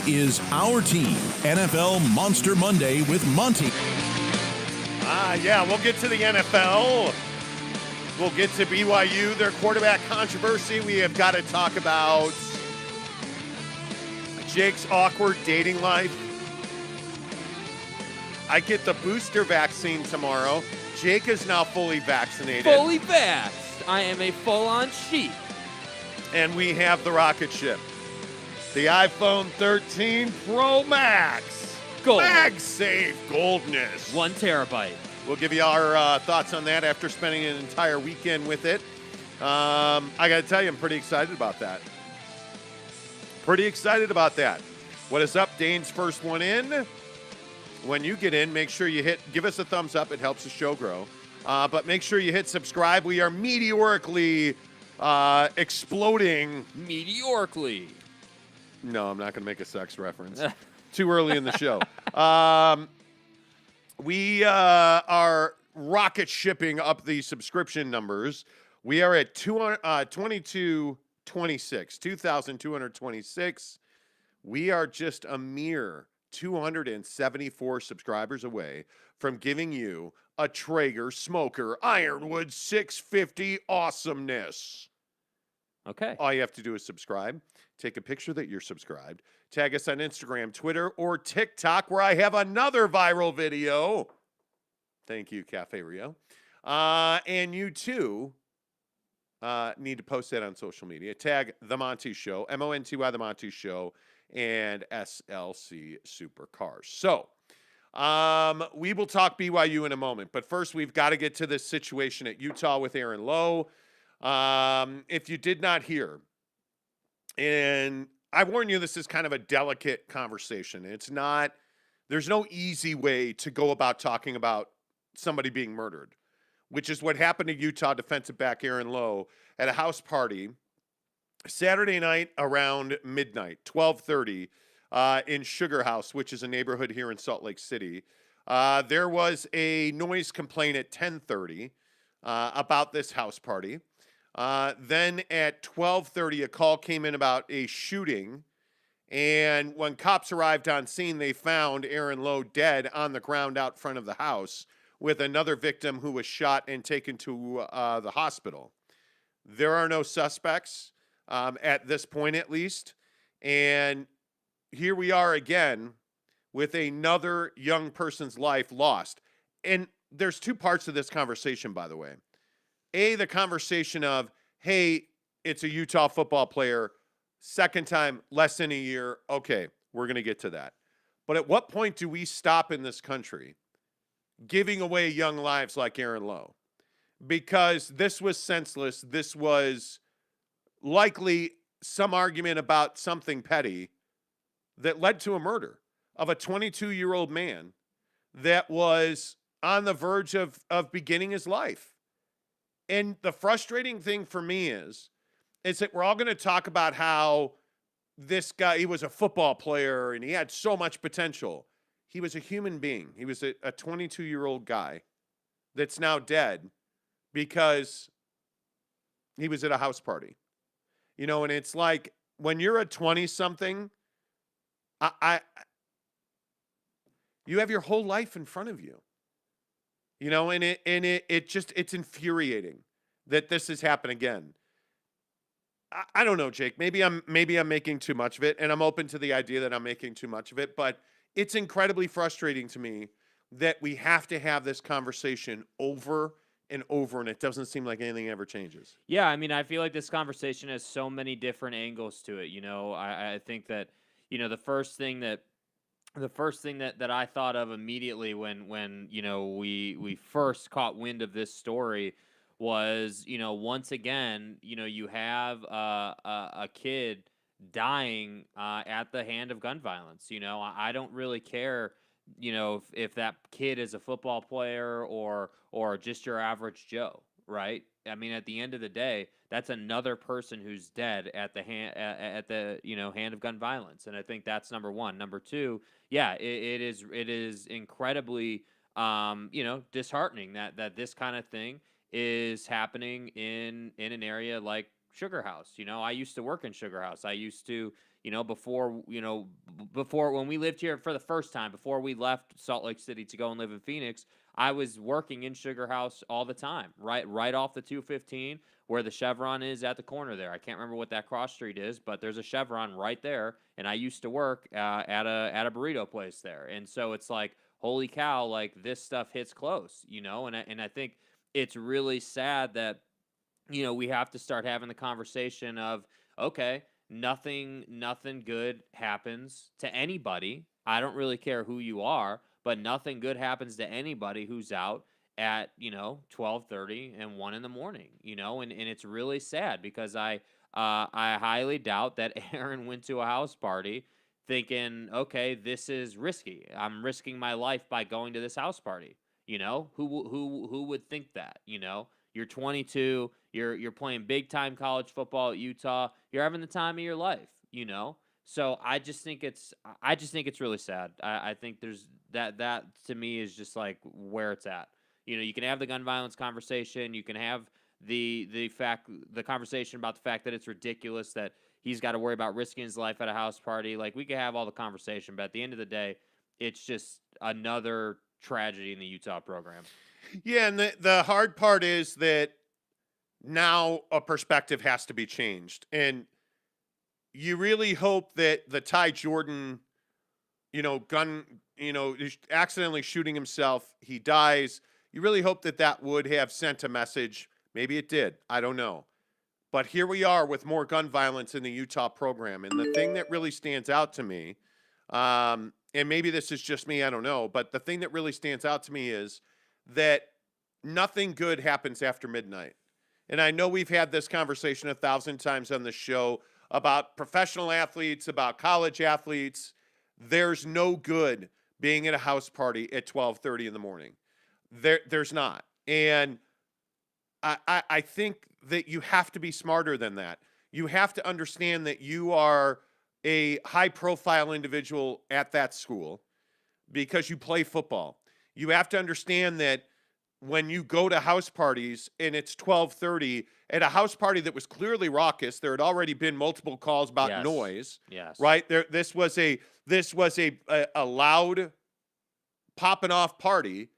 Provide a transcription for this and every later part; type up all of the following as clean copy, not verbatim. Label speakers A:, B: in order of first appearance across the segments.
A: Is Our Team NFL Monster Monday with Monty.
B: We'll get to the NFL. We'll get to BYU, their quarterback controversy. We have got to talk about Jake's awkward dating life. I get the booster vaccine tomorrow. Jake is now fully vaccinated.
C: Fully vaxxed. I am a full-on sheep.
B: And we have the rocket ship. The iPhone 13 Pro Max.
C: Gold.
B: MagSafe Goldness.
C: 1 terabyte.
B: We'll give you our thoughts on that after spending an entire weekend with it. I got to tell you, I'm pretty excited about that. What is up? Dane's first one in. When you get in, make sure you give us a thumbs up. It helps the show grow. But make sure you hit subscribe. We are meteorically exploding.
C: Meteorically.
B: No, I'm not going to make a sex reference. Too early in the show. We are rocket shipping up the subscription numbers. We are at 2,226. We are just a mere 274 subscribers away from giving you a Traeger Smoker Ironwood 650 awesomeness.
C: Okay.
B: All you have to do is subscribe. Take a picture that you're subscribed. Tag us on Instagram, Twitter, or TikTok, where I have another viral video. Thank you, Cafe Rio. And you, too, need to post that on social media. Tag The Monty Show, MONTY The Monty Show, and SLC Supercars. So, we will talk BYU in a moment. But first, we've got to get to this situation at Utah with Aaron Lowe. If you did not hear, and I warn you, this is kind of a delicate conversation. There's no easy way to go about talking about somebody being murdered, which is what happened to Utah defensive back Aaron Lowe at a house party Saturday night around midnight, 12:30, in Sugar House, which is a neighborhood here in Salt Lake City. There was a noise complaint at 10:30 about this house party. Then at 12:30, a call came in about a shooting. And when cops arrived on scene, they found Aaron Lowe dead on the ground out front of the house with another victim who was shot and taken to the hospital. There are no suspects at this point, at least. And here we are again with another young person's life lost. And there's two parts to this conversation, by the way. The conversation of, hey, it's a Utah football player, second time, less than a year. Okay, we're going to get to that. But at what point do we stop in this country giving away young lives like Aaron Lowe? Because this was senseless. This was likely some argument about something petty that led to a murder of a 22-year-old man that was on the verge of beginning his life. And the frustrating thing for me is that we're all going to talk about how this guy, he was a football player and he had so much potential. He was a human being. He was a 22-year-old guy that's now dead because he was at a house party. You know, and it's like when you're a 20-something, you have your whole life in front of you. You know, and it's infuriating that this has happened again. I don't know, Jake. Maybe I'm making too much of it, and I'm open to the idea that I'm making too much of it, but it's incredibly frustrating to me that we have to have this conversation over and over, and it doesn't seem like anything ever changes.
C: Yeah, I mean, I feel like this conversation has so many different angles to it. You know, I think that, you know, the first thing that I thought of immediately when you know we first caught wind of this story was, you know, once again, you know, you have a kid dying at the hand of gun violence. You know, I don't really care, you know, if that kid is a football player or just your average Joe, right? I mean, at the end of the day, that's another person who's dead at the hand of gun violence, and I think that's number one. Number two, yeah, it is incredibly disheartening that this kind of thing is happening in an area like Sugar House. You know, I used to work in Sugar House. I used to, before when we lived here for the first time, before we left Salt Lake City to go and live in Phoenix, I was working in Sugar House all the time, right off the 215 where the Chevron is at the corner there. I can't remember what that cross street is, but there's a Chevron right there, and I used to work at a burrito place there. And so it's like, holy cow, like this stuff hits close, and I think it's really sad that we have to start having the conversation of, okay, nothing good happens to anybody. I don't really care who you are, but nothing good happens to anybody who's out at 12:30 and 1 in the morning, and it's really sad because I highly doubt that Aaron went to a house party thinking, okay, this is risky. I'm risking my life by going to this house party. Who would think that? You're 22, you're playing big time college football at Utah. You're having the time of your life, So I just think it's really sad. I think there's that to me is just like where it's at. You can have the gun violence conversation. You can have the conversation about the fact that it's ridiculous that he's got to worry about risking his life at a house party. Like, we could have all the conversation, but at the end of the day, it's just another tragedy in the Utah program.
B: Yeah, and the hard part is that now a perspective has to be changed. And you really hope that the Ty Jordan, accidentally shooting himself, he dies. You really hope that would have sent a message. Maybe it did. I don't know. But here we are with more gun violence in the Utah program. And the thing that really stands out to me, and maybe this is just me, I don't know, but the thing that really stands out to me is that nothing good happens after midnight. And I know we've had this conversation 1,000 times on the show about professional athletes, about college athletes. There's no good being at a house party at 12:30 in the morning. There's not. And I think that you have to be smarter than that. You have to understand that you are a high-profile individual at that school because you play football. You have to understand that when you go to house parties and it's 12:30 at a house party that was clearly raucous, there had already been multiple calls about noise.
C: Yes.
B: Right? This was a loud popping off party.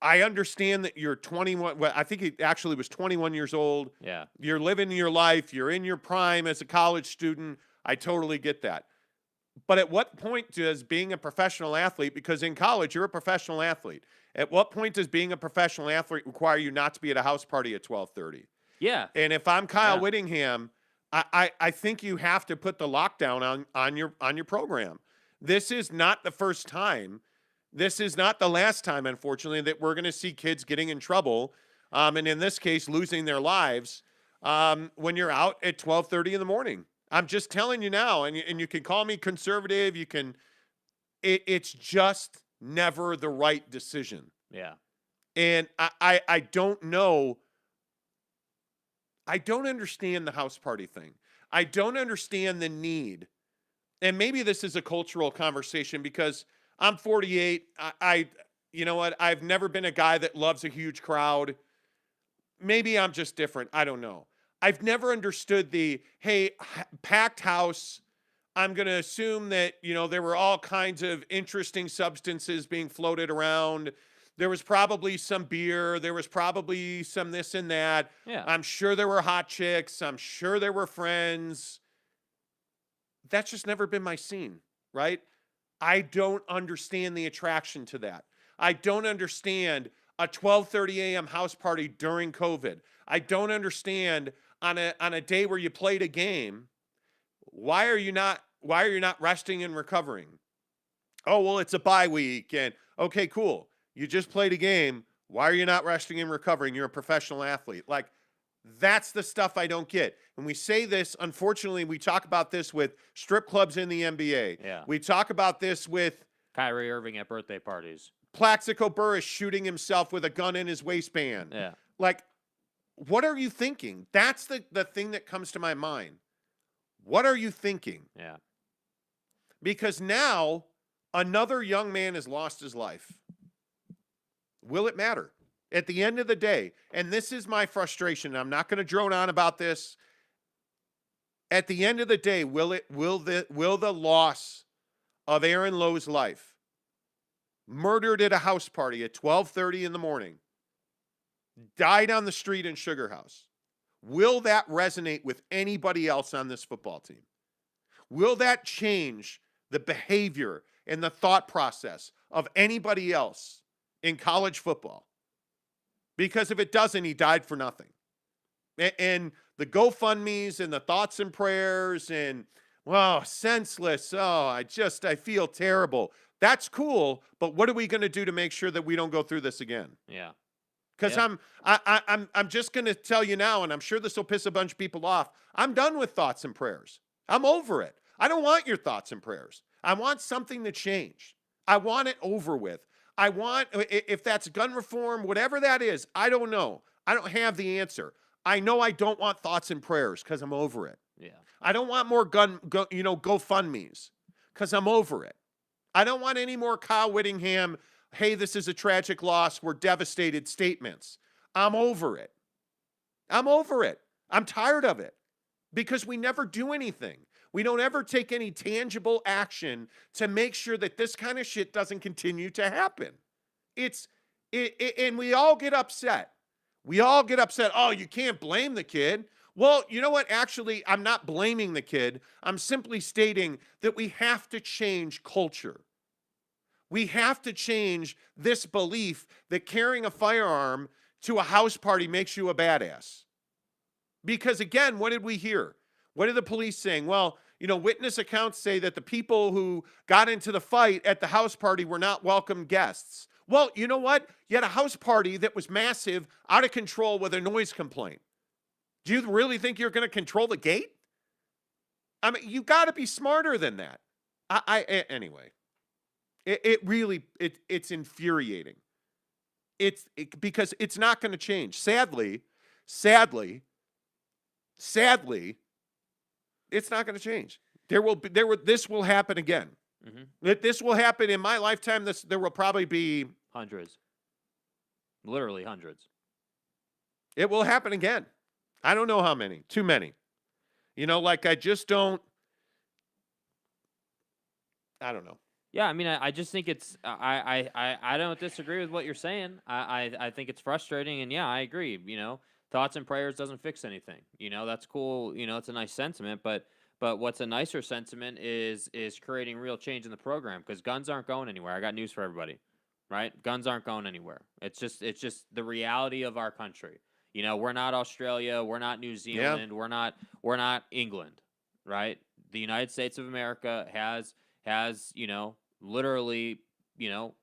B: I understand that you're 21. Well, I think it actually was 21 years old.
C: Yeah.
B: You're living your life. You're in your prime as a college student. I totally get that. But at what point does being a professional athlete, because in college you're a professional athlete, at what point does being a professional athlete require you not to be at a house party at 12:30?
C: Yeah.
B: And if I'm Kyle Whittingham, I think you have to put the lockdown on your program. This is not the first time. This is not the last time, unfortunately, that we're going to see kids getting in trouble, and in this case, losing their lives when you're out at 12:30 in the morning. I'm just telling you now, and you can call me conservative. You can. It's just never the right decision.
C: Yeah.
B: And I don't know. I don't understand the house party thing. I don't understand the need. And maybe this is a cultural conversation because I'm 48. You know what? I've never been a guy that loves a huge crowd. Maybe I'm just different. I don't know. I've never understood packed house. I'm going to assume that, there were all kinds of interesting substances being floated around. There was probably some beer. There was probably some this and that.
C: Yeah.
B: I'm sure there were hot chicks. I'm sure there were friends. That's just never been my scene, right? I don't understand the attraction to that. I don't understand a 12:30 a.m. house party during COVID. I don't understand on a day where you played a game, why are you not resting and recovering? Oh, well, it's a bye week, and okay, cool. You just played a game. Why are you not resting and recovering? You're a professional athlete. Like, that's the stuff I don't get. And we say this, unfortunately, we talk about this with strip clubs in the NBA.
C: Yeah.
B: We talk about this with
C: Kyrie Irving at birthday parties.
B: Plaxico Burress shooting himself with a gun in his waistband.
C: Yeah.
B: Like, what are you thinking? That's the thing that comes to my mind. What are you thinking?
C: Yeah.
B: Because now another young man has lost his life. Will it matter? At the end of the day, and this is my frustration, I'm not going to drone on about this. At the end of the day, will the loss of Aaron Lowe's life, murdered at a house party at 12:30 in the morning, died on the street in Sugar House, will that resonate with anybody else on this football team? Will that change the behavior and the thought process of anybody else in college football? Because if it doesn't, he died for nothing. And the GoFundMes and the thoughts and prayers and, well, senseless. Oh, I feel terrible. That's cool, but what are we going to do to make sure that we don't go through this again?
C: Yeah.
B: Because I'm just going to tell you now, and I'm sure this will piss a bunch of people off. I'm done with thoughts and prayers. I'm over it. I don't want your thoughts and prayers. I want something to change. I want it over with. I want, if that's gun reform, whatever that is, I don't know. I don't have the answer. I know I don't want thoughts and prayers because I'm over it.
C: Yeah.
B: I don't want more GoFundMes because I'm over it. I don't want any more Kyle Whittingham, hey, this is a tragic loss, we're devastated statements. I'm over it. I'm over it. I'm tired of it because we never do anything. We don't ever take any tangible action to make sure that this kind of shit doesn't continue to happen. And we all get upset. We all get upset. Oh, you can't blame the kid. Well, you know what? Actually, I'm not blaming the kid. I'm simply stating that we have to change culture. We have to change this belief that carrying a firearm to a house party makes you a badass. Because again, what did we hear? What are the police saying? Well, witness accounts say that the people who got into the fight at the house party were not welcome guests. Well, you know what? You had a house party that was massive, out of control with a noise complaint. Do you really think you're going to control the gate? I mean, you got to be smarter than that. Anyway, it's infuriating. Because it's not going to change. Sadly, it's not going to change. This will happen again. Mm-hmm. This will happen in my lifetime. There will probably be
C: hundreds. Literally hundreds.
B: It will happen again. I don't know how many. Too many. I just don't. I don't know.
C: Yeah, I mean, I just think it's. I don't disagree with what you're saying. I think it's frustrating, and yeah, I agree. Thoughts and prayers doesn't fix anything. That's cool. It's a nice sentiment, but what's a nicer sentiment is creating real change in the program, because guns aren't going anywhere. I got news for everybody, right? Guns aren't going anywhere. It's just the reality of our country. We're not Australia, we're not New Zealand,
B: yeah.
C: we're not England, right? The United States of America has literally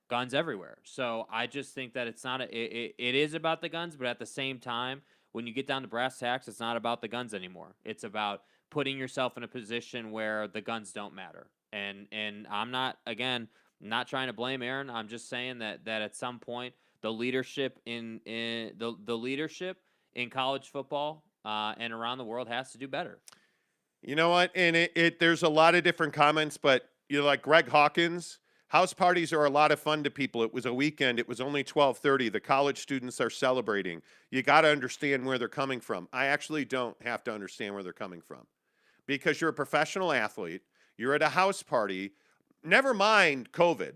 C: guns everywhere. So I just think that it's not it is about the guns, but at the same time, when you get down to brass tacks, it's not about the guns anymore. It's about putting yourself in a position where the guns don't matter. And I'm not trying to blame Aaron. I'm just saying that at some point the leadership in the leadership in college football and around the world has to do better.
B: You know what? And there's a lot of different comments, but like Greg Hawkins, house parties are a lot of fun to people. It was a weekend. It was only 12:30. The college students are celebrating. You got to understand where they're coming from. I actually don't have to understand where they're coming from, because you're a professional athlete. You're at a house party. Never mind COVID.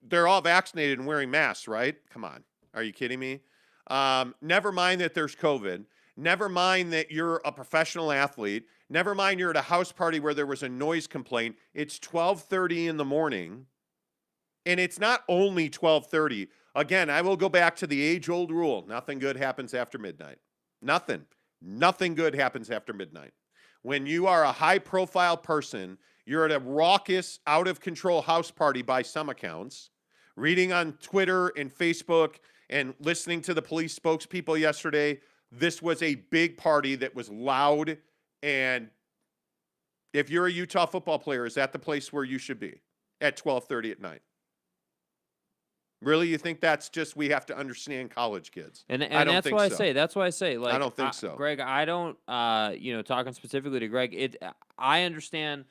B: They're all vaccinated and wearing masks, right? Come on. Are you kidding me? Never mind that there's COVID. Never mind that you're a professional athlete. Never mind you're at a house party where there was a noise complaint. It's 12:30 in the morning, and it's not only 12:30. Again, I will go back to the age-old rule. Nothing good happens after midnight. Nothing. Nothing good happens after midnight. When you are a high-profile person, you're at a raucous, out-of-control house party by some accounts, reading on Twitter and Facebook and listening to the police spokespeople yesterday. This was a big party that was loud, and if you're a Utah football player, is that the place where you should be at 12:30 at night? Really, you think that's just we have to understand college kids?
C: And I don't think so. That's why I say, like,
B: I don't think so,
C: Greg. I don't. Talking specifically to Greg, I understand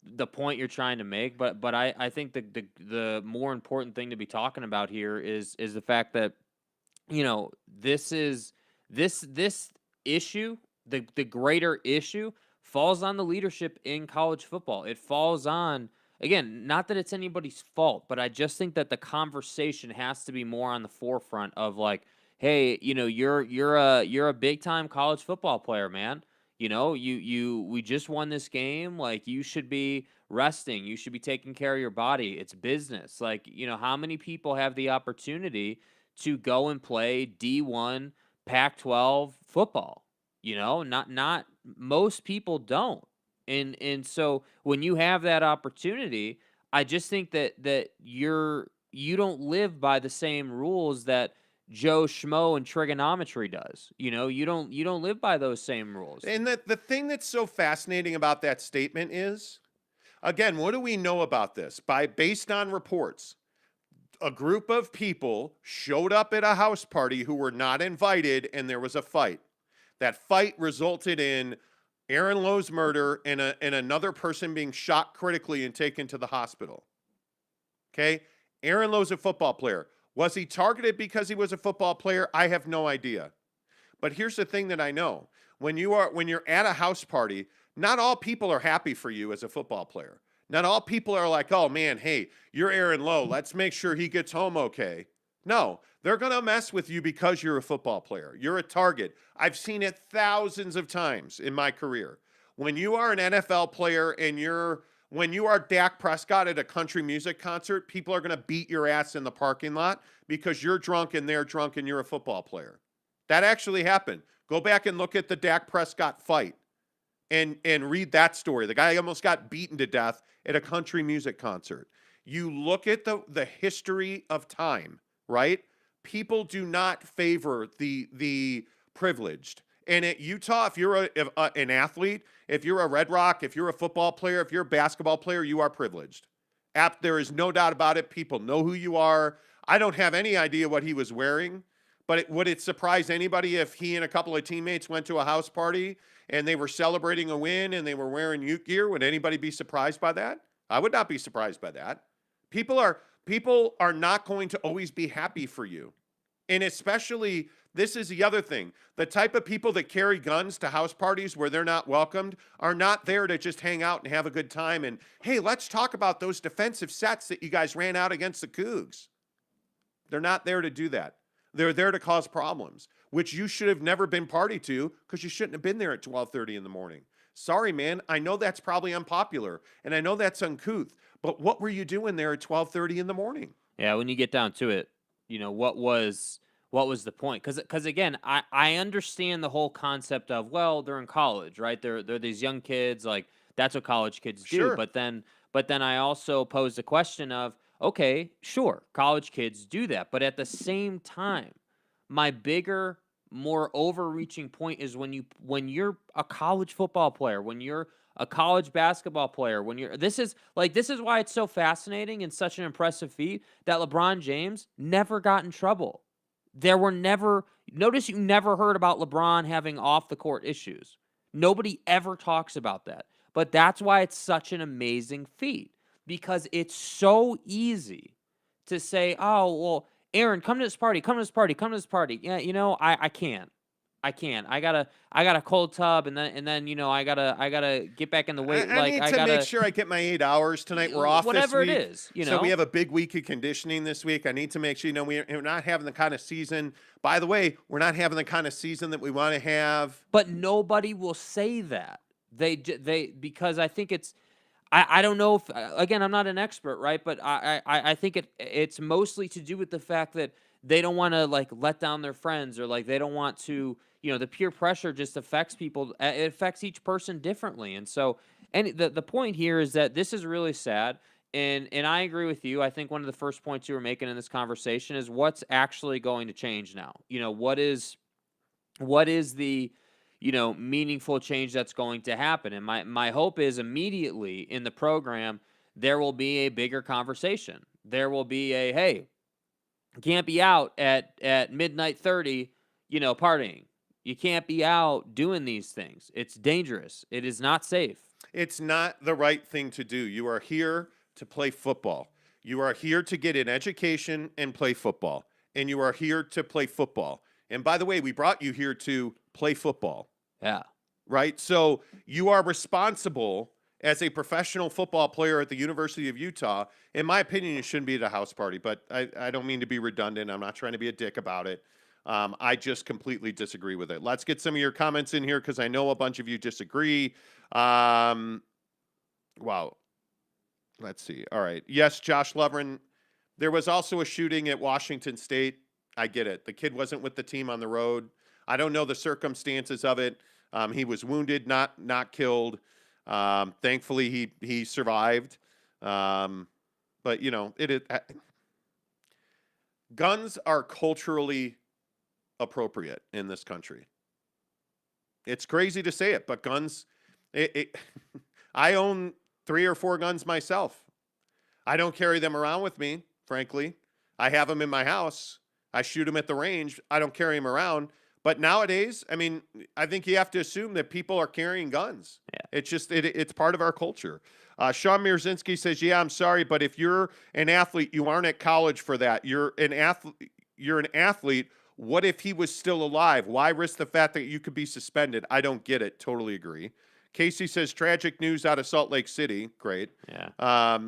C: the point you're trying to make, but I think the more important thing to be talking about here is the fact that this issue, the greater issue falls on the leadership in college football. It falls on, again, not that it's anybody's fault, but I just think that the conversation has to be more on the forefront of like, hey, you're a big time college football player, man. We just won this game. Like, you should be resting. You should be taking care of your body. It's business. Like, how many people have the opportunity to go and play D1 Pac-12 football? Not most people don't. And so when you have that opportunity, I just think that you don't live by the same rules that Joe Schmo and trigonometry does. You don't live by those same rules.
B: And the thing that's so fascinating about that statement is, again, what do we know about this? Based on reports, a group of people showed up at a house party who were not invited, and there was a fight. That fight resulted in Aaron Lowe's murder and another person being shot critically and taken to the hospital. Okay? Aaron Lowe's a football player. Was he targeted because he was a football player? I have no idea. But here's the thing that I know. When you're at a house party, not all people are happy for you as a football player. Not all people are like, oh man, hey, you're Aaron Lowe. Let's make sure he gets home okay. No, they're going to mess with you because you're a football player. You're a target. I've seen it thousands of times in my career. When you are an NFL player and when you are Dak Prescott at a country music concert, people are going to beat your ass in the parking lot because you're drunk and they're drunk and you're a football player. That actually happened. Go back and look at the Dak Prescott fight and read that story. The guy almost got beaten to death at a country music concert. You look at the history of time, right? People do not favor the privileged. And at Utah, if you're an athlete, if you're a Red Rock, if you're a football player, if you're a basketball player, you are privileged. There is no doubt about it. People know who you are. I don't have any idea what he was wearing, but would it surprise anybody if he and a couple of teammates went to a house party and they were celebrating a win and they were wearing Ute gear? Would anybody be surprised by that? I would not be surprised by that. People are not going to always be happy for you. And especially, this is the other thing. The type of people that carry guns to house parties where they're not welcomed are not there to just hang out and have a good time and, hey, let's talk about those defensive sets that you guys ran out against the Cougs. They're not there to do that. They're there to cause problems, which you should have never been party to because you shouldn't have been there at 12:30 in the morning. Sorry, man. I know that's probably unpopular, and I know that's uncouth, but what were you doing there at 12:30 in the morning?
C: Yeah, when you get down to it, what was the point? Because again, I understand the whole concept of, well, they're in college, right? They're these young kids, like that's what college kids do.
B: Sure.
C: But then I also pose the question of, okay, sure, college kids do that, but at the same time, my bigger, more overreaching point is when you're a college football player, when you're a college basketball player, this is why it's so fascinating and such an impressive feat that LeBron James never got in trouble. Notice you never heard about LeBron having off the court issues. Nobody ever talks about that. But that's why it's such an amazing feat, because it's so easy to say, oh, well, Aaron, come to this party. Yeah, I can't. I got a cold tub, and then I gotta get back in the weight.
B: I need to make sure I get my 8 hours tonight. We're off
C: whatever
B: this week.
C: It is.
B: So we have a big week of conditioning this week. I need to make sure we're not having the kind of season. By the way, we're not having the kind of season that we want to have.
C: But nobody will say that. They because I think it's. I don't know if, again, I'm not an expert, right? But I think it's mostly to do with the fact that they don't want to let down their friends, or they don't want to, the peer pressure just affects people. It affects each person differently. And so, and the point here is that this is really sad. And I agree with you. I think one of the first points you were making in this conversation is what's actually going to change now. What is the meaningful change that's going to happen. And my hope is immediately in the program, there will be a bigger conversation. There will be hey, you can't be out at midnight 30, partying. You can't be out doing these things. It's dangerous. It is not safe.
B: It's not the right thing to do. You are here to play football. You are here to get an education and play football. And you are here to play football. And by the way, we brought you here to play football.
C: Yeah.
B: right? So you are responsible as a professional football player at the University of Utah. In my opinion, you shouldn't be at a house party, but I don't mean to be redundant. I'm not trying to be a dick about it. I just completely disagree with it. Let's get some of your comments in here because I know a bunch of you disagree. Wow. Let's see. All right. Yes, Josh Lovren. There was also a shooting at Washington State. I get it. The kid wasn't with the team on the road. I don't know the circumstances of it. He was wounded, not killed. Thankfully, he survived. But you know, guns are culturally appropriate in this country. It's crazy to say it, but guns. I own 3 or 4 guns myself. I don't carry them around with me, frankly. I have them in my house. I shoot them at the range. I don't carry them around. But nowadays, I mean, I think you have to assume that people are carrying guns. Yeah. It's just, it's part of our culture. Sean Mirzinski says, yeah, I'm sorry, but if you're an athlete, you aren't at college for that. You're an athlete. What if he was still alive? Why risk the fact that you could be suspended? I don't get it. Totally agree. Casey says, tragic news out of Salt Lake City. Great.
C: Yeah.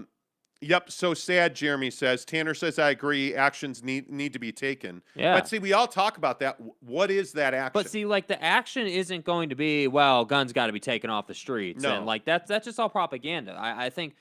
B: Yep, so sad, Jeremy says. Tanner says, I agree. Actions need to be taken.
C: Yeah.
B: But see, we all talk about that. What is that action?
C: But see, like, the action isn't going to be, well, guns got to be taken off the streets.
B: No.
C: And, like, that's just all propaganda. I think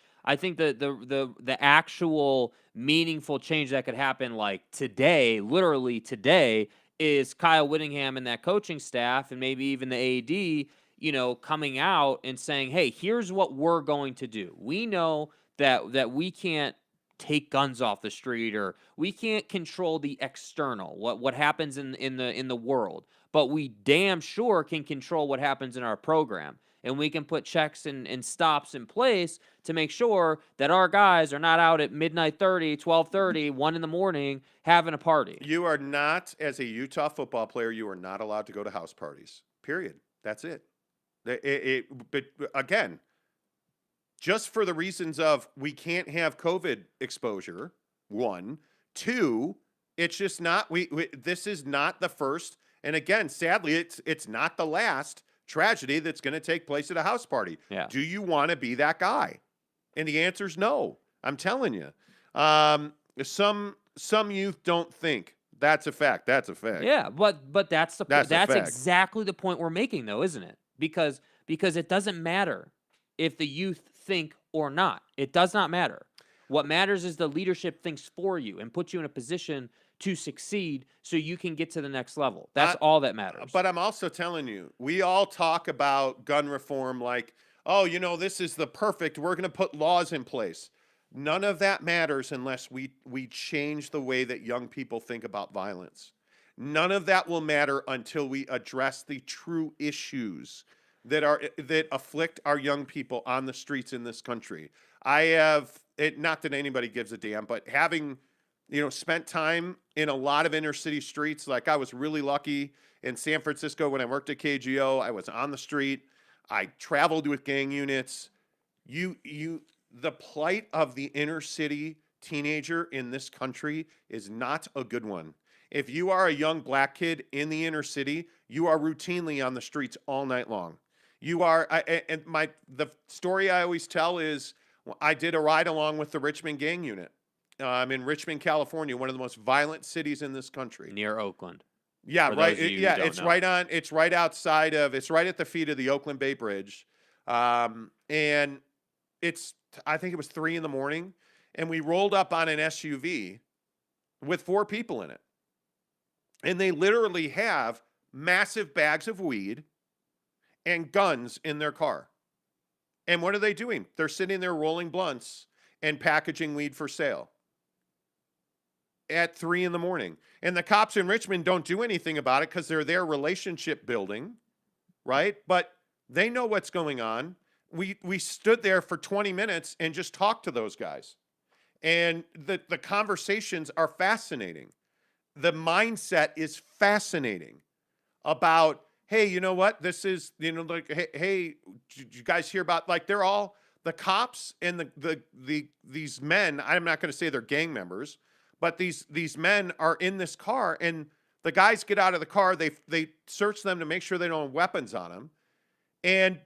C: the actual meaningful change that could happen, like, today, literally today, is Kyle Whittingham and that coaching staff and maybe even the AD, you know, coming out and saying, hey, here's what we're going to do. We know that we can't take guns off the street, or we can't control the external, what happens in the world, but we damn sure can control what happens in our program, and we can put checks and stops in place to make sure that our guys are not out at midnight 12:30, 1 in the morning having a party.
B: You are not, as a Utah football player, you are not allowed to go to house parties. Period. That's it. But again, just for the reasons of we can't have COVID exposure, 1. 2, it's just not, this is not the first, and again, sadly, it's not the last tragedy that's going to take place at a house party.
C: Yeah.
B: Do you want to be that guy? And the answer is no. I'm telling you. Some youth don't think. That's a fact. That's a fact.
C: Yeah, but that's
B: fact.
C: exactly the point we're making, though, isn't it? Because it doesn't matter if the youth think or not. It does not matter. What matters is the leadership thinks for you and puts you in a position to succeed so you can get to the next level. That's all that matters.
B: But I'm also telling you, we all talk about gun reform like, oh, you know, this is the perfect, we're going to put laws in place. None of that matters unless we change the way that young people think about violence. None of that will matter until we address the true issues that afflict our young people on the streets in this country. I have it, not that anybody gives a damn, but having, you know, spent time in a lot of inner city streets, like I was really lucky in San Francisco when I worked at KGO, I was on the street. I traveled with gang units. The plight of the inner city teenager in this country is not a good one. If you are a young black kid in the inner city, you are routinely on the streets all night long. You are, the story I always tell is I did a ride along with the Richmond gang unit. In Richmond, California, one of the most violent cities in this country.
C: Near Oakland.
B: Yeah, right. Yeah, it's right outside of, it's right at the feet of the Oakland Bay Bridge. And I think it was 3 a.m, and we rolled up on an SUV with 4 people in it. And they literally have massive bags of weed and guns in their car. And what are they doing? They're sitting there rolling blunts and packaging weed for sale at 3 a.m. And the cops in Richmond don't do anything about it because they're there relationship building, right? But they know what's going on. We stood there for 20 minutes and just talked to those guys. And the conversations are fascinating. The mindset is fascinating about, hey, you know what? This is, you know, like, hey, did you guys hear about, like, they're all, the cops and these men, I'm not going to say they're gang members, but these men are in this car, and the guys get out of the car, they search them to make sure they don't have weapons on them. And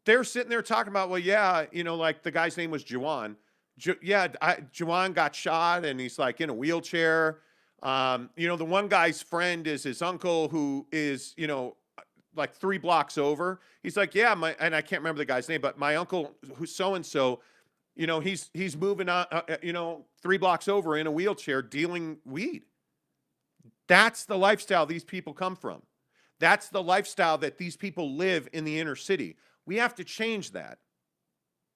B: they're sitting there talking about, well, yeah, like the guy's name was Juwan. Juwan got shot and he's like in a wheelchair. The one guy's friend is his uncle who is, like 3 blocks over. He's like, yeah, and I can't remember the guy's name, but my uncle who's so-and-so, he's moving on, 3 blocks over in a wheelchair dealing weed. That's the lifestyle these people come from. That's the lifestyle that these people live in the inner city. We have to change that.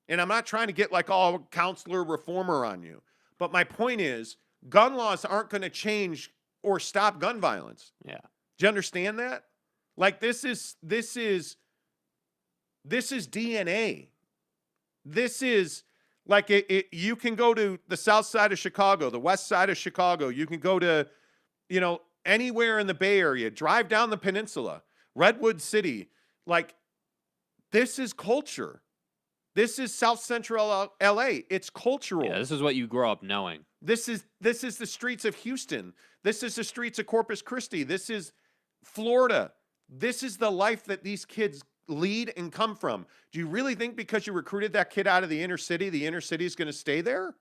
B: And I'm not trying to get like all counselor reformer on you. But my point is, gun laws aren't going to change or stop gun violence.
C: Yeah.
B: Do you understand that? Like this is DNA. This is like you can go to the south side of Chicago, the west side of Chicago. You can go to, anywhere in the Bay Area, drive down the peninsula, Redwood City. Like this is culture. This is South Central LA. It's cultural.
C: Yeah, this is what you grow up knowing.
B: This is the streets of Houston. This is the streets of Corpus Christi. This is Florida. This is the life that these kids lead and come from. Do you really think because you recruited that kid out of the inner city is going to stay there?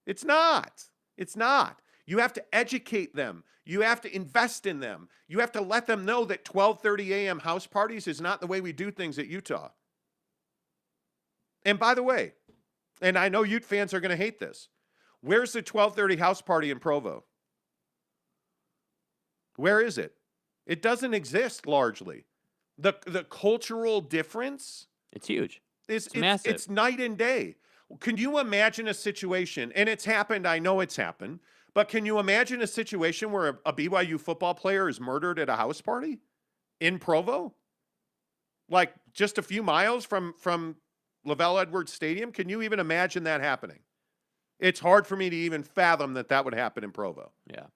B: It's not. It's not. You have to educate them. You have to invest in them. You have to let them know that 12:30 a.m. house parties is not the way we do things at Utah. And by the way, and I know Ute fans are going to hate this, where's the 12:30 house party in Provo? Where is it? It doesn't exist largely. The cultural difference,
C: it's huge.
B: It's
C: massive.
B: It's night and day. Can you imagine a situation, and it's happened, I know it's happened, but can you imagine a situation where a BYU football player is murdered at a house party in Provo? Like just a few miles from Lavelle Edwards Stadium? Can you even imagine that happening? It's hard for me to even fathom that would happen in Provo.
C: Yeah.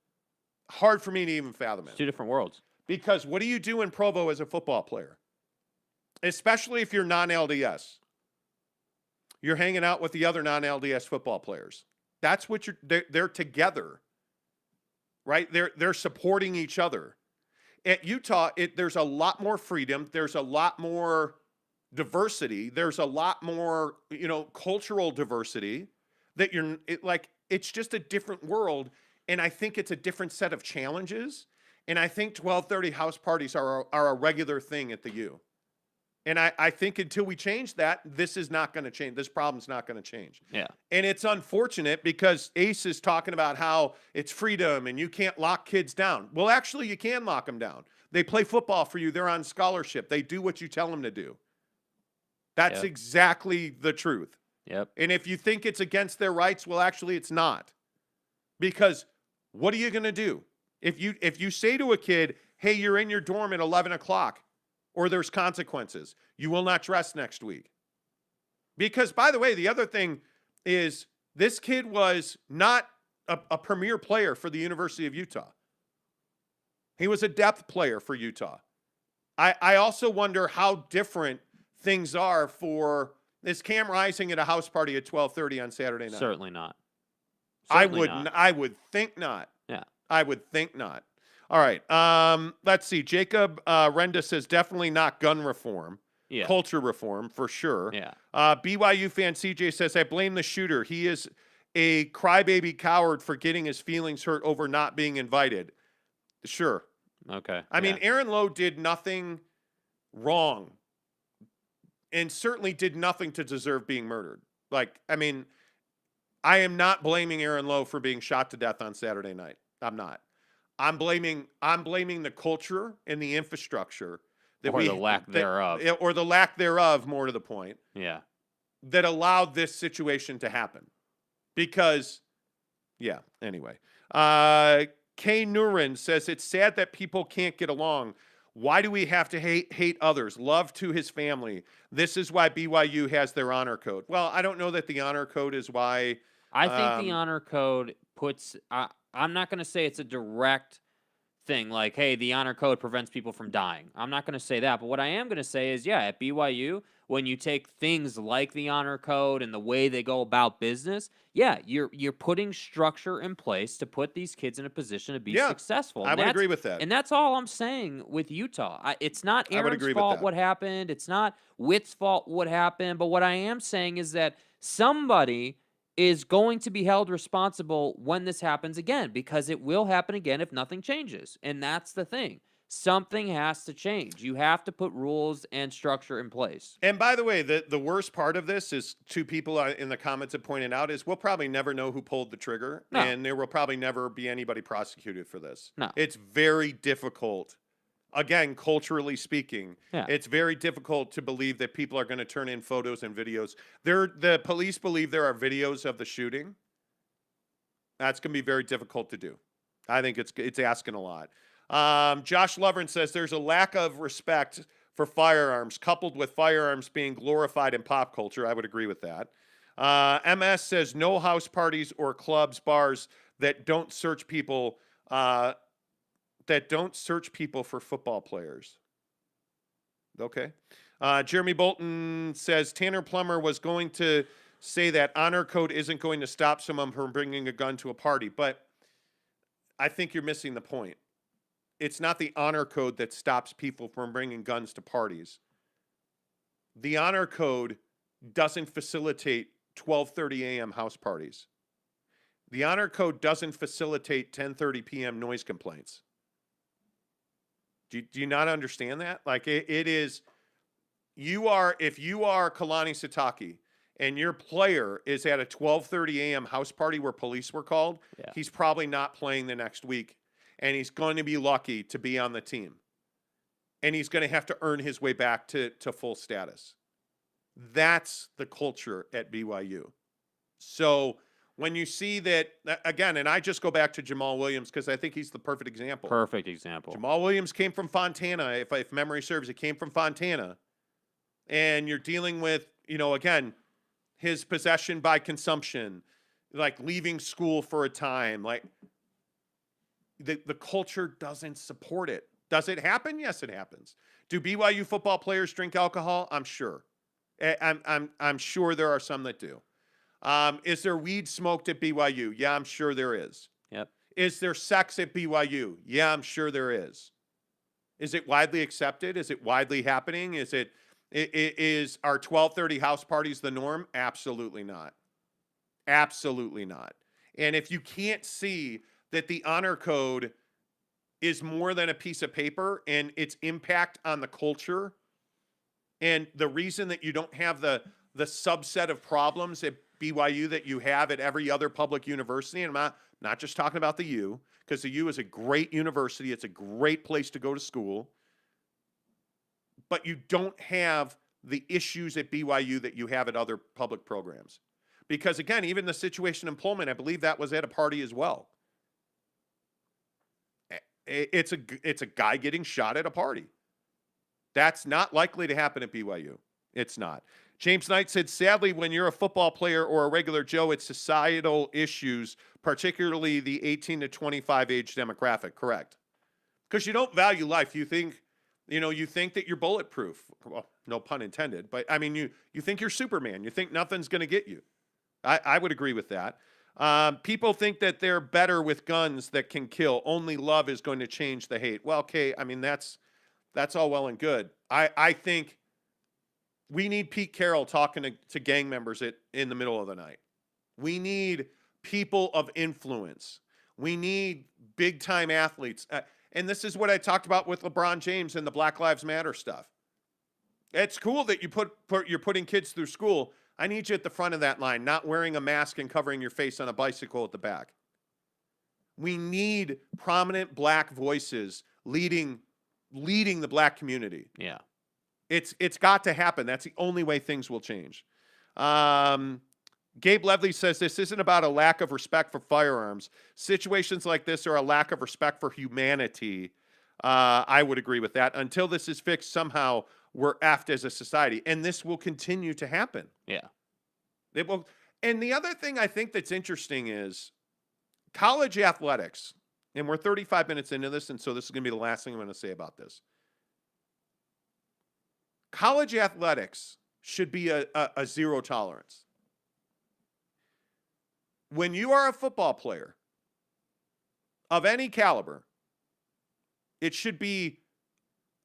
B: Hard for me to even fathom it.
C: It's 2 different worlds.
B: Because what do you do in Provo as a football player? Especially if you're non-LDS. You're hanging out with the other non-LDS football players. That's what they're together. Right? They're supporting each other. At Utah, there's a lot more freedom. There's a lot more diversity. There's a lot more, cultural diversity that it's just a different world. And I think it's a different set of challenges. And I think 12:30 house parties are a regular thing at the U. And I think until we change that, this is not going to change. This problem's not going to change.
C: Yeah.
B: And it's unfortunate because Ace is talking about how it's freedom and you can't lock kids down. Well, actually, you can lock them down. They play football for you. They're on scholarship. They do what you tell them to do. That's exactly the truth.
C: Yep.
B: And if you think it's against their rights, well, actually, it's not. Because what are you going to do? If you say to a kid, hey, you're in your dorm at 11 o'clock, or there's consequences, you will not dress next week. Because, by the way, the other thing is this kid was not a premier player for the University of Utah. He was a depth player for Utah. I also wonder how different things are for is Cam Rising at a house party at 12:30 on Saturday night?
C: Certainly not.
B: I would think not.
C: Yeah.
B: I would think not. All right. Let's see. Jacob Renda says definitely not gun reform.
C: Yeah.
B: Culture reform for sure.
C: Yeah.
B: BYU fan CJ says, I blame the shooter. He is a crybaby coward for getting his feelings hurt over not being invited. Sure.
C: Okay.
B: I mean, Aaron Lowe did nothing wrong and certainly did nothing to deserve being murdered. Like, I mean, I am not blaming Aaron Lowe for being shot to death on Saturday night. I'm not. I'm blaming the culture and the infrastructure that
C: or the lack thereof.
B: Or the lack thereof, more to the point.
C: Yeah.
B: That allowed this situation to happen. Because, yeah, anyway. Kay Nurin says, it's sad that people can't get along. Why do we have to hate others? Love to his family. This is why BYU has their honor code. Well, I don't know that the honor code is why.
C: I think the honor code puts, I'm not going to say it's a direct thing like, hey, the honor code prevents people from dying. I'm not going to say that. But what I am going to say is, yeah, at BYU, when you take things like the honor code and the way they go about business, yeah, you're putting structure in place to put these kids in a position to be
B: Yeah,
C: successful.
B: I would agree with that.
C: And that's all I'm saying with Utah. It's not
B: I would
C: Aaron's
B: agree with
C: fault
B: that.
C: what happened. It's not Witt's fault what happened. But what I am saying is that somebody is going to be held responsible when this happens again, because it will happen again if nothing changes. And that's the thing. Something has to change. You have to put rules and structure in place.
B: And by the way, the worst part of this is, two people in the comments have pointed out, is we'll probably never know who pulled the trigger,
C: No.
B: and there will probably never be anybody prosecuted for this.
C: No.
B: It's very difficult. Again, culturally speaking,
C: Yeah.
B: it's very difficult to believe that people are going to turn in photos and videos. The police believe there are videos of the shooting. That's going to be very difficult to do. I think it's asking a lot. Josh Lovren says there's a lack of respect for firearms, coupled with firearms being glorified in pop culture. I would agree with that. MS says no house parties or clubs, bars that don't search people for football players. Okay. Jeremy Bolton says Tanner Plummer was going to say that honor code isn't going to stop someone from bringing a gun to a party, but I think you're missing the point. It's not the honor code that stops people from bringing guns to parties. The honor code doesn't facilitate 12:30 a.m. house parties. The honor code doesn't facilitate 10:30 p.m. noise complaints. Do you not understand that? Like it is, if you are Kalani Sitake and your player is at a 12:30 a.m. house party where police were called,
C: Yeah.
B: he's probably not playing the next week, and he's going to be lucky to be on the team. And he's going to have to earn his way back to full status. That's the culture at BYU. So when you see that, again, and I just go back to Jamal Williams because I think he's the perfect example.
C: Perfect example.
B: Jamal Williams came from Fontana. If memory serves, he came from Fontana. And you're dealing with, again, his possession by consumption, like leaving school for a time. Like the culture doesn't support it. Does it happen? Yes, it happens. Do BYU football players drink alcohol? I'm sure. I'm sure there are some that do. Is there weed smoked at BYU? Yeah, I'm sure there is.
C: Yep.
B: Is there sex at BYU? Yeah, I'm sure there is. Is it widely accepted? Is it widely happening? Is our 12:30 house parties the norm? Absolutely not. Absolutely not. And if you can't see that the honor code is more than a piece of paper and its impact on the culture, and the reason that you don't have the subset of problems at BYU that you have at every other public university, and I'm not just talking about the U, because the U is a great university. It's a great place to go to school. But you don't have the issues at BYU that you have at other public programs. Because, again, even the situation in Pullman, I believe that was at a party as well. It's a guy getting shot at a party. That's not likely to happen at BYU. It's not. James Knight said, sadly, when you're a football player or a regular Joe, it's societal issues, particularly the 18 to 25 age demographic. Correct. Because you don't value life. You think that you're bulletproof. Well, no pun intended. But, I mean, you think you're Superman. You think nothing's going to get you. I would agree with that. People think that they're better with guns that can kill. Only love is going to change the hate. Well, okay, I mean, that's all well and good. I think we need Pete Carroll talking to gang members in the middle of the night. We need people of influence. We need big-time athletes. And this is what I talked about with LeBron James and the Black Lives Matter stuff. It's cool that you're putting kids through school. I need you at the front of that line, not wearing a mask and covering your face on a bicycle at the back. We need prominent black voices leading the black community.
C: Yeah.
B: It's got to happen. That's the only way things will change. Gabe Levely says this isn't about a lack of respect for firearms. Situations like this are a lack of respect for humanity. I would agree with that. Until this is fixed, somehow we're effed as a society. And this will continue to happen.
C: Yeah.
B: It will. And the other thing I think that's interesting is college athletics. and we're 35 minutes into this, and so this is going to be the last thing I'm going to say about this. College athletics should be a zero tolerance. When you are a football player of any caliber, it should be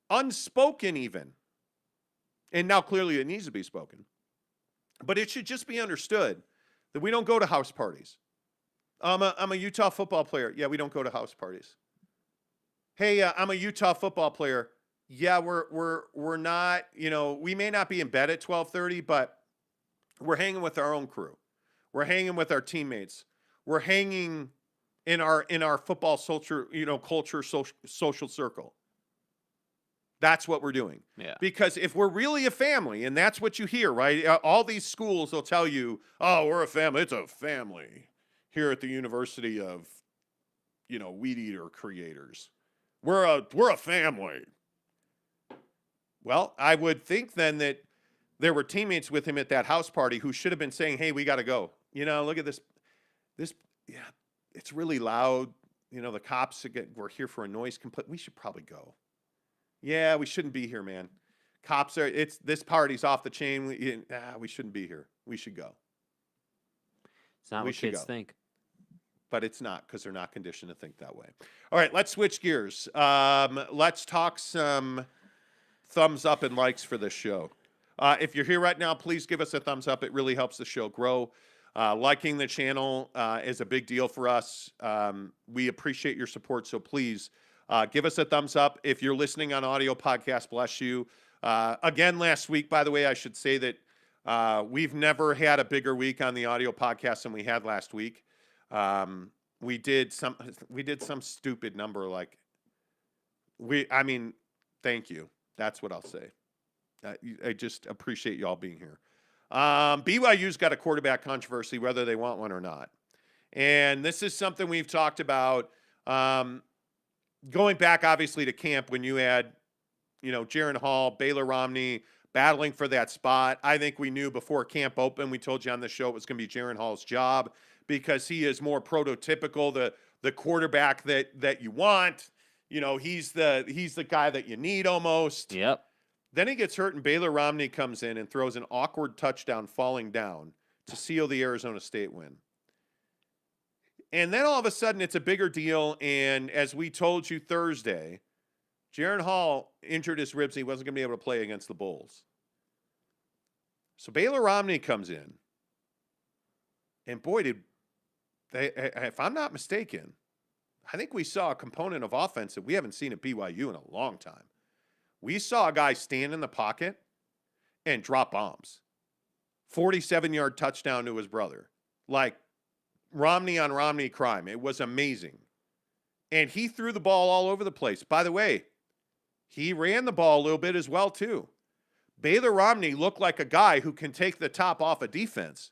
B: unspoken even. And now clearly it needs to be spoken. But it should just be understood that we don't go to house parties. I'm a Utah football player. Yeah, we don't go to house parties. Hey, I'm a Utah football player. Yeah, we're not, we may not be in bed at 12:30, but we're hanging with our own crew. We're hanging with our teammates. We're hanging in our football culture social circle. That's what we're doing.
C: Yeah.
B: Because if we're really a family, and that's what you hear, right? All these schools will tell you, "Oh, we're a family." It's a family here at the University of, Weed Eater creators. We're a family. Well, I would think then that there were teammates with him at that house party who should have been saying, "Hey, we got to go. Look at this, yeah, it's really loud. The cops we're here for a noise complaint. We should probably go. Yeah, we shouldn't be here, man. Cops this party's off the chain. We shouldn't be here. We should go."
C: It's not what kids think.
B: But it's not, because they're not conditioned to think that way. All right, let's switch gears. Let's talk some thumbs up and likes for this show. If you're here right now, please give us a thumbs up. It really helps the show grow. Liking the channel is a big deal for us. We appreciate your support, so please give us a thumbs up. If you're listening on audio podcast, bless you. Again, last week, by the way, I should say that we've never had a bigger week on the audio podcast than we had last week. We did some stupid number thank you. That's what I'll say. I just appreciate y'all being here. BYU's got a quarterback controversy, whether they want one or not. And this is something we've talked about going back, obviously, to camp when you had, Jaren Hall, Baylor Romney battling for that spot. I think we knew before camp opened, we told you on the show it was going to be Jaren Hall's job because he is more prototypical, the quarterback that you want. He's the guy that you need almost.
C: Yep.
B: Then he gets hurt, and Baylor Romney comes in and throws an awkward touchdown falling down to seal the Arizona State win. And then all of a sudden, it's a bigger deal, and as we told you Thursday, Jaren Hall injured his ribs, and he wasn't going to be able to play against the Bulls. So Baylor Romney comes in, and boy, if I'm not mistaken, I think we saw a component of offense that we haven't seen at BYU in a long time. We saw a guy stand in the pocket and drop bombs. 47-yard touchdown to his brother. Like Romney on Romney crime. It was amazing. And he threw the ball all over the place. By the way, he ran the ball a little bit as well, too. Baylor Romney looked like a guy who can take the top off a defense.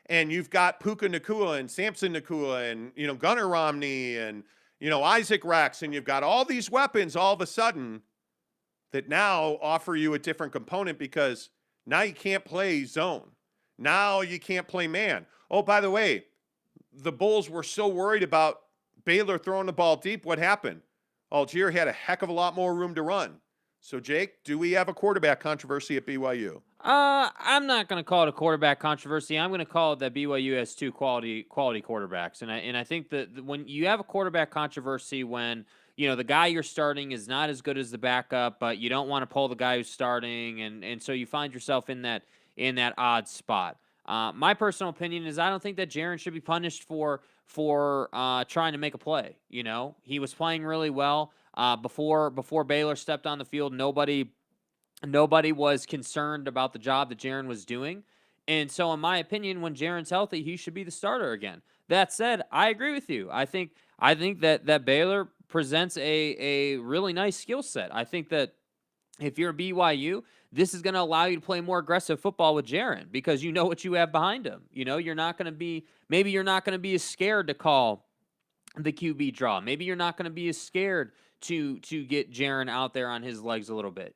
B: And you've got Puka Nacua and Samson Nacua and, Gunnar Romney and, Isaac Rex. And you've got all these weapons all of a sudden that now offer you a different component because now you can't play zone. Now you can't play man. Oh, by the way, the Bulls were so worried about Baylor throwing the ball deep. What happened? Algier had a heck of a lot more room to run. So, Jake, do we have a quarterback controversy at BYU?
C: I'm not going to call it a quarterback controversy. I'm going to call it that BYU has two quality quarterbacks. And I think that when you have a quarterback controversy when the guy you're starting is not as good as the backup, but you don't want to pull the guy who's starting, and so you find yourself in that odd spot. My personal opinion is I don't think that Jaren should be punished for trying to make a play. He was playing really well before Baylor stepped on the field. Nobody was concerned about the job that Jaren was doing, and so in my opinion, when Jaren's healthy, he should be the starter again. That said, I agree with you. I think that Baylor presents a really nice skill set. I think that if you're BYU, this is going to allow you to play more aggressive football with Jaren because you know what you have behind him. You're not going to be as scared to call the QB draw. Maybe you're not going to be as scared to get Jaren out there on his legs a little bit.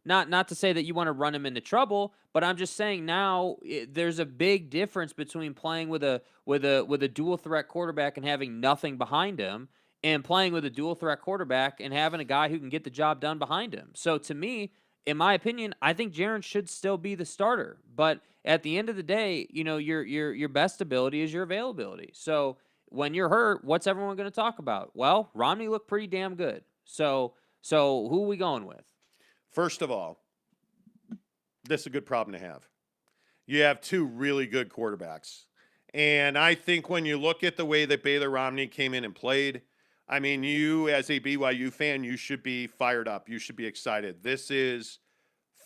C: Not to say that you want to run him into trouble, but I'm just saying now there's a big difference between playing with a dual threat quarterback and having nothing behind him. and playing with a dual threat quarterback and having a guy who can get the job done behind him. So to me, in my opinion, I think Jaren should still be the starter. But at the end of the day, your best ability is your availability. So when you're hurt, what's everyone going to talk about? Well, Romney looked pretty damn good. So who are we going with?
B: First of all, this is a good problem to have. You have two really good quarterbacks. And I think when you look at the way that Baylor Romney came in and played, I mean, you as a BYU fan, you should be fired up. You should be excited. This is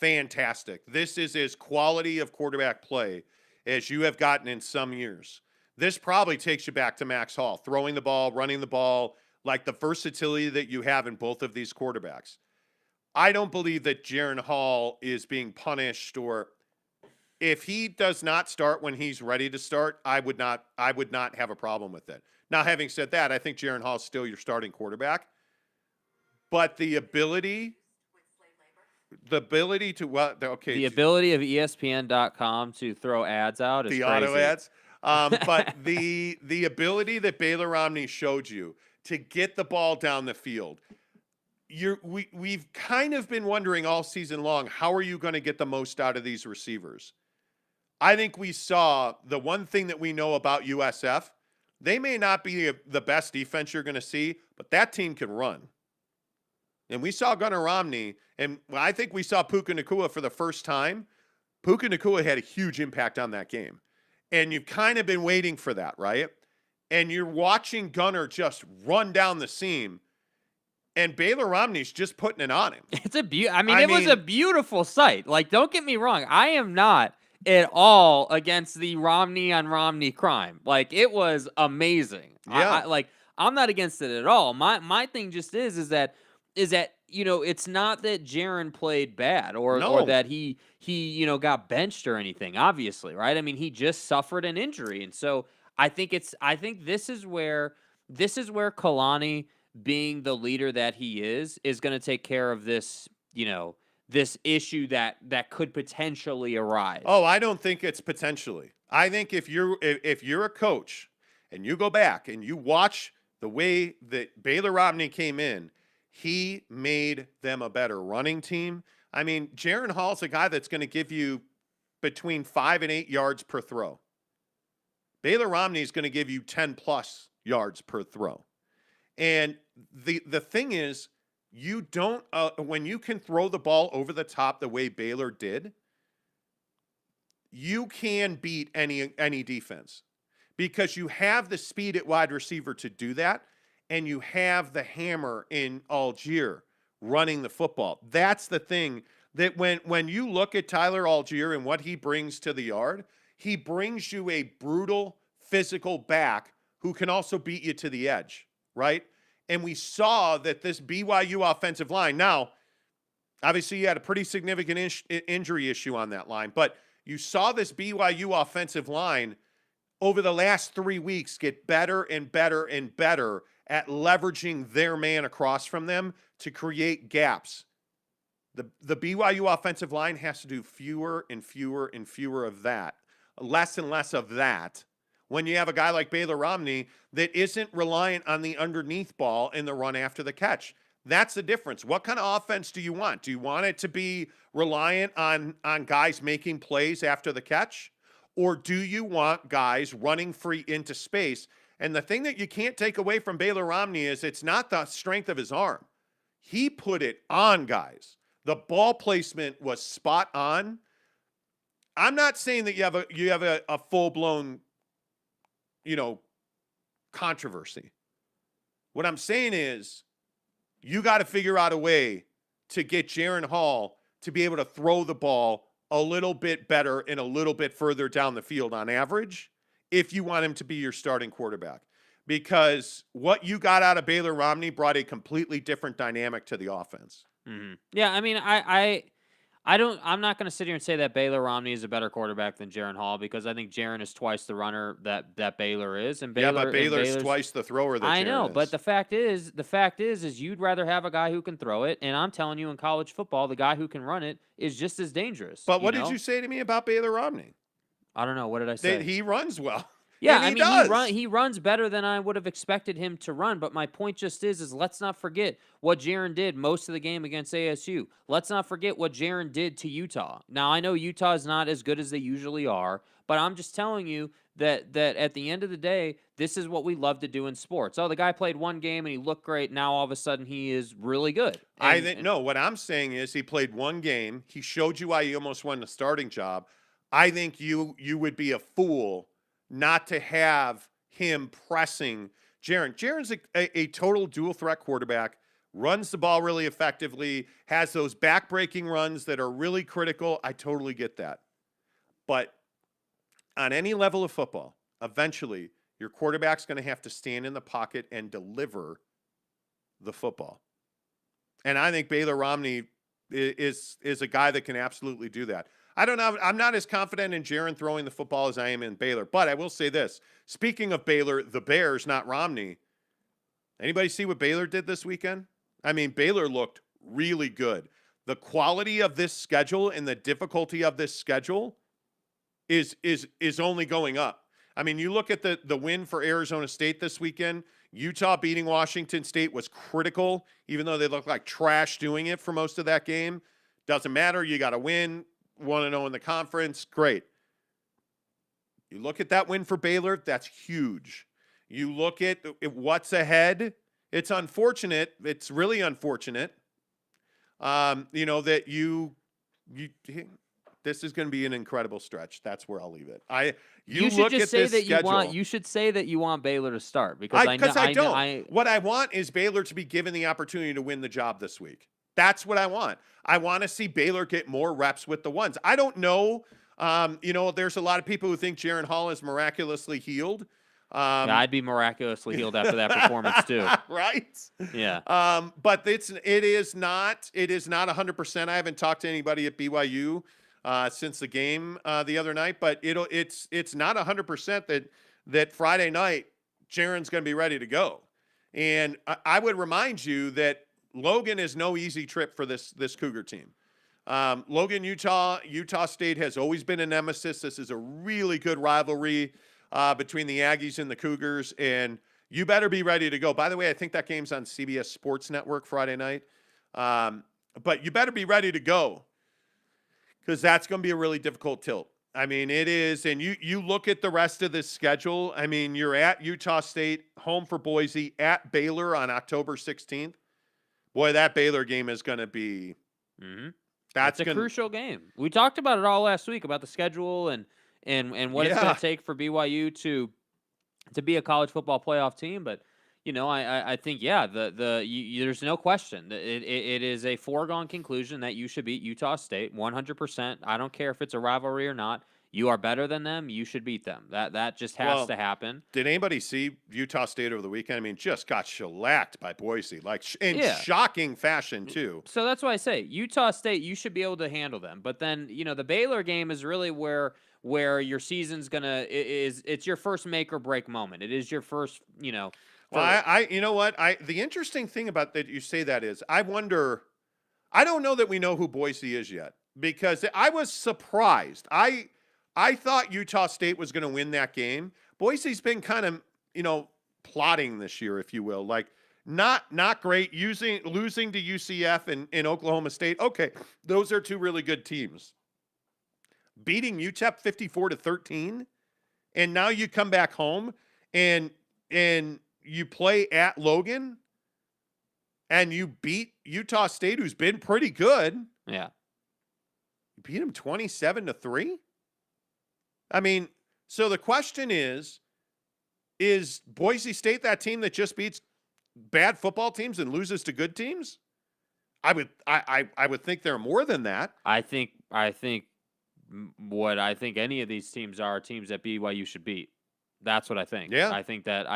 B: fantastic. This is as quality of quarterback play as you have gotten in some years. This probably takes you back to Max Hall, throwing the ball, running the ball, like the versatility that you have in both of these quarterbacks. I don't believe that Jaren Hall is being punished, or if he does not start when he's ready to start, I would not have a problem with it. Now, having said that, I think Jaren Hall is still your starting quarterback. But the ability to
C: the ability of ESPN.com to throw ads out is
B: the
C: crazy.
B: auto ads. But the ability that Baylor Romney showed you to get the ball down the field, we've kind of been wondering all season long, how are you going to get the most out of these receivers? I think we saw the one thing that we know about USF. They may not be the best defense you're going to see, but that team can run. And we saw Gunnar Romney, and I think we saw Puka Nacua for the first time. Puka Nacua had a huge impact on that game. And you've kind of been waiting for that, right? And you're watching Gunnar just run down the seam, and Baylor Romney's just putting it on him.
C: It's it was a beautiful sight. Like, don't get me wrong. I am not at all against the Romney on Romney crime. Like, it was amazing.
B: Yeah.
C: I'm not against it at all. My thing just is that it's not that Jaren played bad or that he got benched or anything, obviously, right? I mean, he just suffered an injury. And so I think this is where Kalani, being the leader that he is going to take care of this, this issue that could potentially arise.
B: Oh, I don't think it's potentially. I think if you're a coach and you go back and you watch the way that Baylor Romney came in, he made them a better running team. I mean, Jaren Hall's a guy that's going to give you between 5 and 8 yards per throw. Baylor Romney is going to give you 10+ yards per throw. And the thing is, you don't when you can throw the ball over the top the way Baylor did, you can beat any defense because you have the speed at wide receiver to do that, and you have the hammer in Algier running the football. That's the thing that when you look at Tyler Algier and what he brings to the yard, he brings you a brutal physical back who can also beat you to the edge, right? And we saw that this BYU offensive line, now, obviously you had a pretty significant injury issue on that line, but you saw this BYU offensive line over the last 3 weeks get better and better and better at leveraging their man across from them to create gaps. The BYU offensive line has to do fewer and fewer and fewer of that, less and less of that, when you have a guy like Baylor Romney that isn't reliant on the underneath ball in the run after the catch. That's the difference. What kind of offense do you want? Do you want it to be reliant on guys making plays after the catch? Or do you want guys running free into space? And the thing that you can't take away from Baylor Romney is it's not the strength of his arm. He put it on guys. The ball placement was spot on. I'm not saying that you have a full-blown controversy. What I'm saying is you got to figure out a way to get Jaren Hall to be able to throw the ball a little bit better and a little bit further down the field on average if you want him to be your starting quarterback. Because what you got out of Baylor Romney brought a completely different dynamic to the offense.
C: Mm-hmm. Yeah, I mean, I'm not going to sit here and say that Baylor Romney is a better quarterback than Jaren Hall because I think Jaren is twice the runner that Baylor is, and
B: Baylor's twice the thrower that Jaren
C: I know,
B: is.
C: but the fact is you'd rather have a guy who can throw it, and I'm telling you, in college football, the guy who can run it is just as dangerous.
B: But what did you say to me about Baylor Romney?
C: I don't know. What did I say?
B: He runs well.
C: Yeah,
B: And
C: I
B: he
C: mean,
B: does.
C: he runs better than I would have expected him to run, but my point just is let's not forget what Jaren did most of the game against ASU. Let's not forget what Jaren did to Utah. Now, I know Utah is not as good as they usually are, but I'm just telling you that at the end of the day, this is what we love to do in sports. Oh, the guy played one game and he looked great. Now all of a sudden he is really good.
B: I think no. What I'm saying is he played one game. He showed you why he almost won the starting job. I think you would be a fool not to have him pressing Jaren. Jaren's a total dual threat quarterback. Runs the ball really effectively. Has those back-breaking runs that are really critical. I totally get that. But on any level of football, eventually your quarterback's going to have to stand in the pocket and deliver the football. And I think Baylor Romney is a guy that can absolutely do that. I don't know. I'm not as confident in Jaren throwing the football as I am in Baylor. But I will say this. Speaking of Baylor, the Bears, not Romney. Anybody see what Baylor did this weekend? I mean, Baylor looked really good. The quality of this schedule and the difficulty of this schedule is only going up. I mean, you look at the win for Arizona State this weekend. Utah beating Washington State was critical, even though they looked like trash doing it for most of that game. Doesn't matter. You got to win. 1-0 in the conference. Great. You look at that win for Baylor. That's huge. You look at what's ahead. It's unfortunate. It's really unfortunate. That you this is going to be an incredible stretch. That's where I'll leave it. You
C: should
B: look
C: just
B: at
C: say
B: this
C: that
B: schedule.
C: You should say that you want Baylor to start because I
B: don't. What I want is Baylor to be given the opportunity to win the job this week. That's what I want. I want to see Baylor get more reps with the ones. I don't know. There's a lot of people who think Jaren Hall is miraculously healed.
C: Yeah, I'd be miraculously healed after that performance too.
B: Right?
C: Yeah.
B: But it is not 100%. I haven't talked to anybody at BYU since the game the other night, but it's not 100% that Friday night Jaren's going to be ready to go. And I would remind you that Logan is no easy trip for this Cougar team. Logan, Utah State has always been a nemesis. This is a really good rivalry between the Aggies and the Cougars, and you better be ready to go. By the way, I think that game's on CBS Sports Network Friday night. But you better be ready to go because that's going to be a really difficult tilt. I mean, it is, and you look at the rest of this schedule. I mean, you're at Utah State, home for Boise, at Baylor on October 16th. Boy, that Baylor game is going to be
C: That's a crucial game. We talked about it all last week about the schedule and what it's going to take for BYU to be a college football playoff team. But I think there's no question that it is a foregone conclusion that you should beat Utah State 100%. I don't care if it's a rivalry or not. You are better than them. You should beat them. That just has to happen.
B: Did anybody see Utah State over the weekend? I mean, just got shellacked by Boise, in shocking fashion too.
C: So that's why I say Utah State, you should be able to handle them. But then the Baylor game is really where your season's it's your first make or break moment. It is your first.
B: Well, the interesting thing about that you say that is I wonder. I don't know that we know who Boise is yet because I was surprised. I thought Utah State was going to win that game. Boise's been kind of, plotting this year, if you will. Like, not great, losing to UCF and Oklahoma State. Okay, those are two really good teams. Beating UTEP 54-13, and now you come back home and you play at Logan, and you beat Utah State, who's been pretty good.
C: Yeah.
B: You beat them 27-3? I mean, so the question is Boise State that team that just beats bad football teams and loses to good teams? I would think they're more than that.
C: I think what I think any of these teams are teams that BYU should beat. That's what I think.
B: Yeah.
C: I think that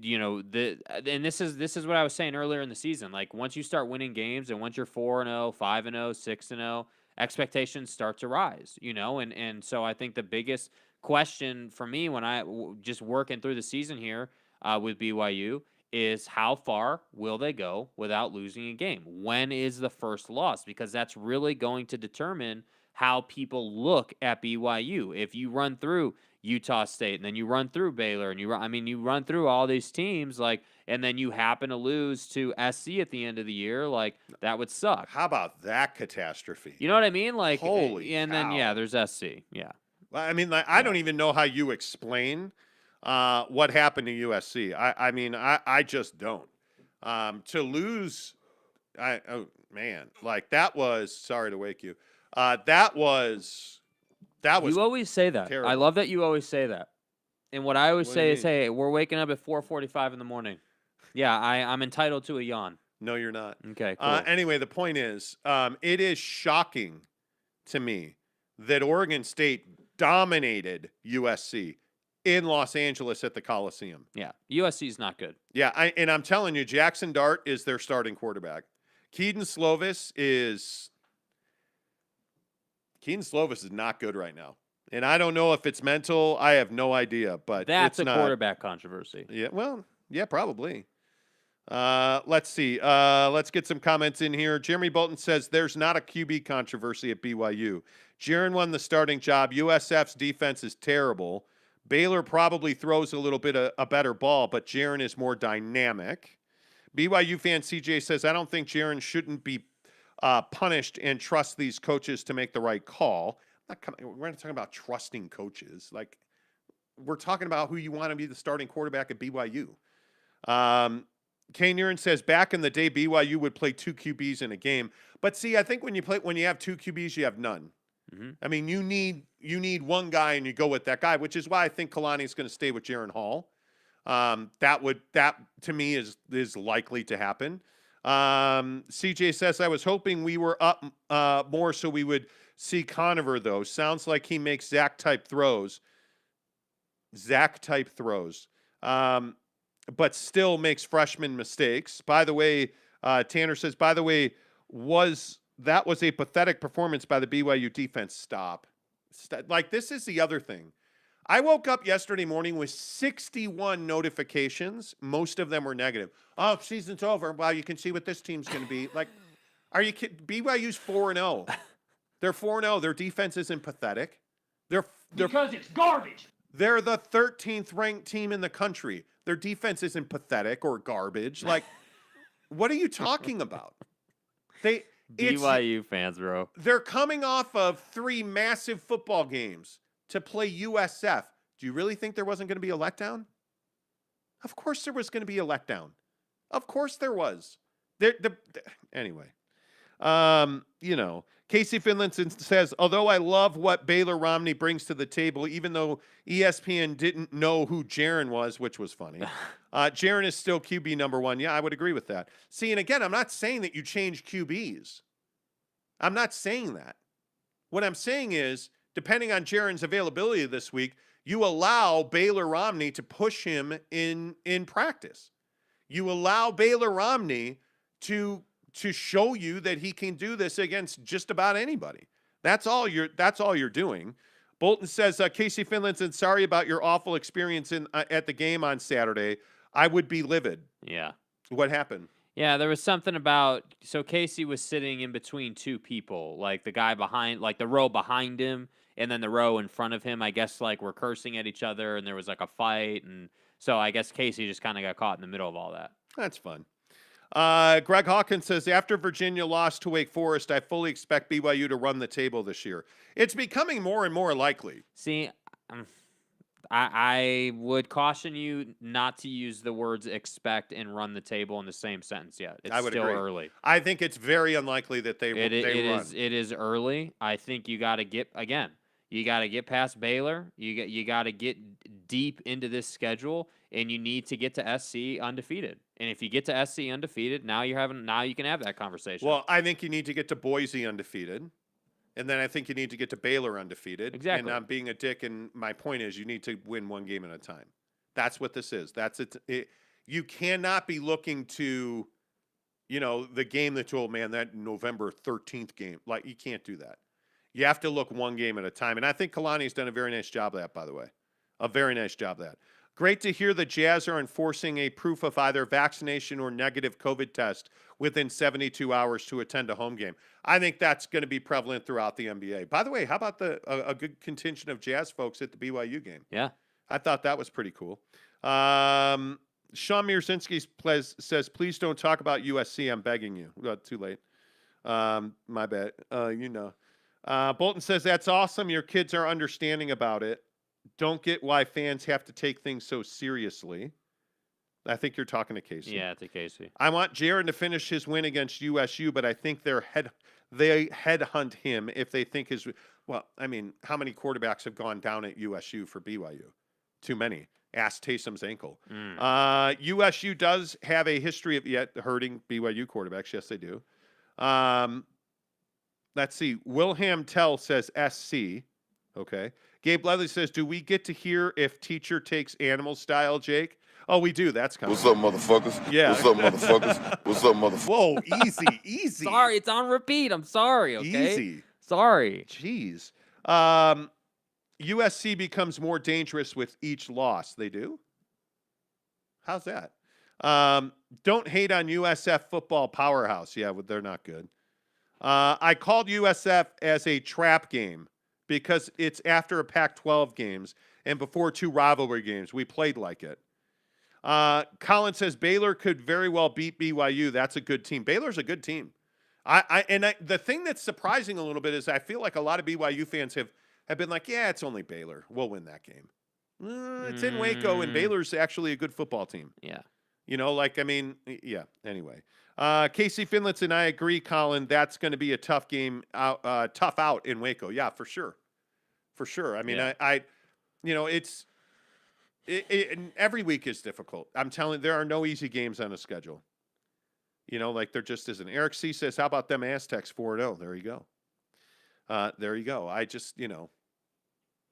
C: and this is what I was saying earlier in the season. Like once you start winning games and once you're 4-0, 5-0, 6-0, expectations start to rise, and so I think the biggest question for me when I just working through the season here with BYU is how far will they go without losing a game? When is the first loss? Because that's really going to determine how people look at BYU. If you run through, Utah State, and then you run through Baylor, and you run through all these teams, like, and then you happen to lose to SC at the end of the year, like, that would suck.
B: How about that catastrophe?
C: You know what I mean? Like,
B: Holy
C: and then
B: cow.
C: there's SC, yeah.
B: Well, I mean, like, I don't even know how you explain what happened to USC. I mean, I just don't. To lose, oh man, like that was. Sorry to wake you. That was.
C: You always say that.
B: terrible.
C: I love that you always say that. And what I always
B: What do you
C: say is,
B: mean?
C: hey, we're waking up at 4:45 in the morning. Yeah, I'm entitled to a yawn.
B: No, you're not.
C: Okay, cool.
B: Anyway, the point is, it is shocking to me that Oregon State dominated USC in Los Angeles at the Coliseum.
C: Yeah, USC's not good.
B: Yeah, and I'm telling you, Jackson Dart is their starting quarterback. Keaton Slovis is not good right now. And I don't know if it's mental. I have no idea, but
C: That's
B: it's
C: a
B: not.
C: quarterback controversy.
B: Yeah, well, yeah, probably. Let's see. Let's get some comments in here. Jeremy Bolton says there's not a QB controversy at BYU. Jaren won the starting job. USF's defense is terrible. Baylor probably throws a little bit a better ball, but Jaren is more dynamic. BYU fan CJ says, I don't think Jaren shouldn't be punished and trust these coaches to make the right call. We're not talking about trusting coaches. Like, we're talking about who you want to be the starting quarterback at BYU. Kane Urin says, back in the day, BYU would play 2 QBs in a game. But see, I think when you have 2 QBs, you have none.
C: Mm-hmm.
B: I mean, you need one guy and you go with that guy, which is why I think Kalani is going to stay with Jaren Hall. That to me is likely to happen. CJ says, I was hoping we were up more so we would see Conover, though. Sounds like he makes Zach-type throws. But still makes freshman mistakes. By the way, Tanner says, that was a pathetic performance by the BYU defense. Stop. Like, this is the other thing. I woke up yesterday morning with 61 notifications. Most of them were negative. Oh, season's over. Wow, you can see what this team's going to be. Like, are you kidding? BYU's 4-0. They're 4-0. Their defense isn't pathetic. They're
D: because it's garbage.
B: They're the 13th ranked team in the country. Their defense isn't pathetic or garbage. Like, what are you talking about?
C: BYU fans, bro.
B: They're coming off of 3 massive football games to play USF. Do you really think there wasn't going to be a letdown? Of course there was going to be a letdown. Of course there was. Anyway, Casey Finlinson says, although I love what Baylor Romney brings to the table, even though ESPN didn't know who Jaren was, which was funny, Jaren is still QB number 1. Yeah, I would agree with that. See, and again, I'm not saying that you change QBs. I'm not saying that. What I'm saying is, depending on Jaren's availability this week, you allow Baylor Romney to push him in practice. You allow Baylor Romney to show you that he can do this against just about anybody. That's all you're doing. Bolton says, Casey Finlinson, sorry about your awful experience at the game on Saturday. I would be livid.
C: Yeah.
B: What happened?
C: Yeah, there was something about, so Casey was sitting in between 2 people, like the guy behind, like the row behind him, and then the row in front of him, I guess, like, were cursing at each other, and there was like a fight, and so I guess Casey just kind of got caught in the middle of all that.
B: That's fun. Greg Hawkins says, after Virginia lost to Wake Forest, I fully expect BYU to run the table this year. It's becoming more and more likely.
C: See, I would caution you not to use the words expect and run the table in the same sentence yet. It's still
B: agree.
C: early.
B: I think it's very unlikely that they run.
C: It is early. I think you got to get past Baylor. You got to get deep into this schedule, and you need to get to SC undefeated. And if you get to SC undefeated, now you can have that conversation.
B: Well, I think you need to get to Boise undefeated. And then I think you need to get to Baylor undefeated.
C: Exactly.
B: And I'm being a dick, and my point is you need to win 1 game at a time. That's what this is. That's it. You cannot be looking to, the game that that November 13th game. Like, you can't do that. You have to look 1 game at a time. And I think Kalani's done a very nice job of that, by the way. A very nice job of that. Great to hear the Jazz are enforcing a proof of either vaccination or negative COVID test within 72 hours to attend a home game. I think that's going to be prevalent throughout the NBA. By the way, how about a good contingent of Jazz folks at the BYU game?
C: Yeah.
B: I thought that was pretty cool. Sean Mierzinski says, please don't talk about USC. I'm begging you. Well, too late. My bad. Bolton says, that's awesome. Your kids are understanding about it. Don't get why fans have to take things so seriously. I think you're talking to Casey.
C: Yeah, to Casey.
B: I want Jaren to finish his win against USU, but I think they headhunt him if they think his. Well, I mean, how many quarterbacks have gone down at USU for BYU? Too many. Ask Taysom's ankle. USU does have a history of hurting BYU quarterbacks. Yes, they do. Let's see. Wilhelm Tell says SC. Okay. Gabe Ledley says, do we get to hear if teacher takes animal style, Jake? Oh, we do. That's coming.
D: What's up, motherfuckers?
B: Yeah.
D: What's up, motherfuckers? What's up, motherfuckers?
B: Whoa, easy.
C: Sorry, it's on repeat. I'm sorry, okay?
B: Easy.
C: Sorry.
B: Jeez. USC becomes more dangerous with each loss. They do? How's that? Don't hate on USF football powerhouse. Yeah, they're not good. I called USF as a trap game because it's after a Pac-12 games and before 2 rivalry games. We played like it. Colin says Baylor could very well beat BYU. That's a good team. Baylor's a good team. The thing that's surprising a little bit is I feel like a lot of BYU fans have been like, yeah, it's only Baylor. We'll win that game. It's in Waco, and Baylor's actually a good football team.
C: Yeah.
B: Anyway. Casey Finlitz and I agree, Colin, that's going to be a tough game, tough out in Waco. Yeah, for sure. For sure. I mean, yeah. Every week is difficult. I'm telling you, there are no easy games on a schedule. There just isn't. Eric C. says, how about them Aztecs 4-0? There you go. There you go. I just,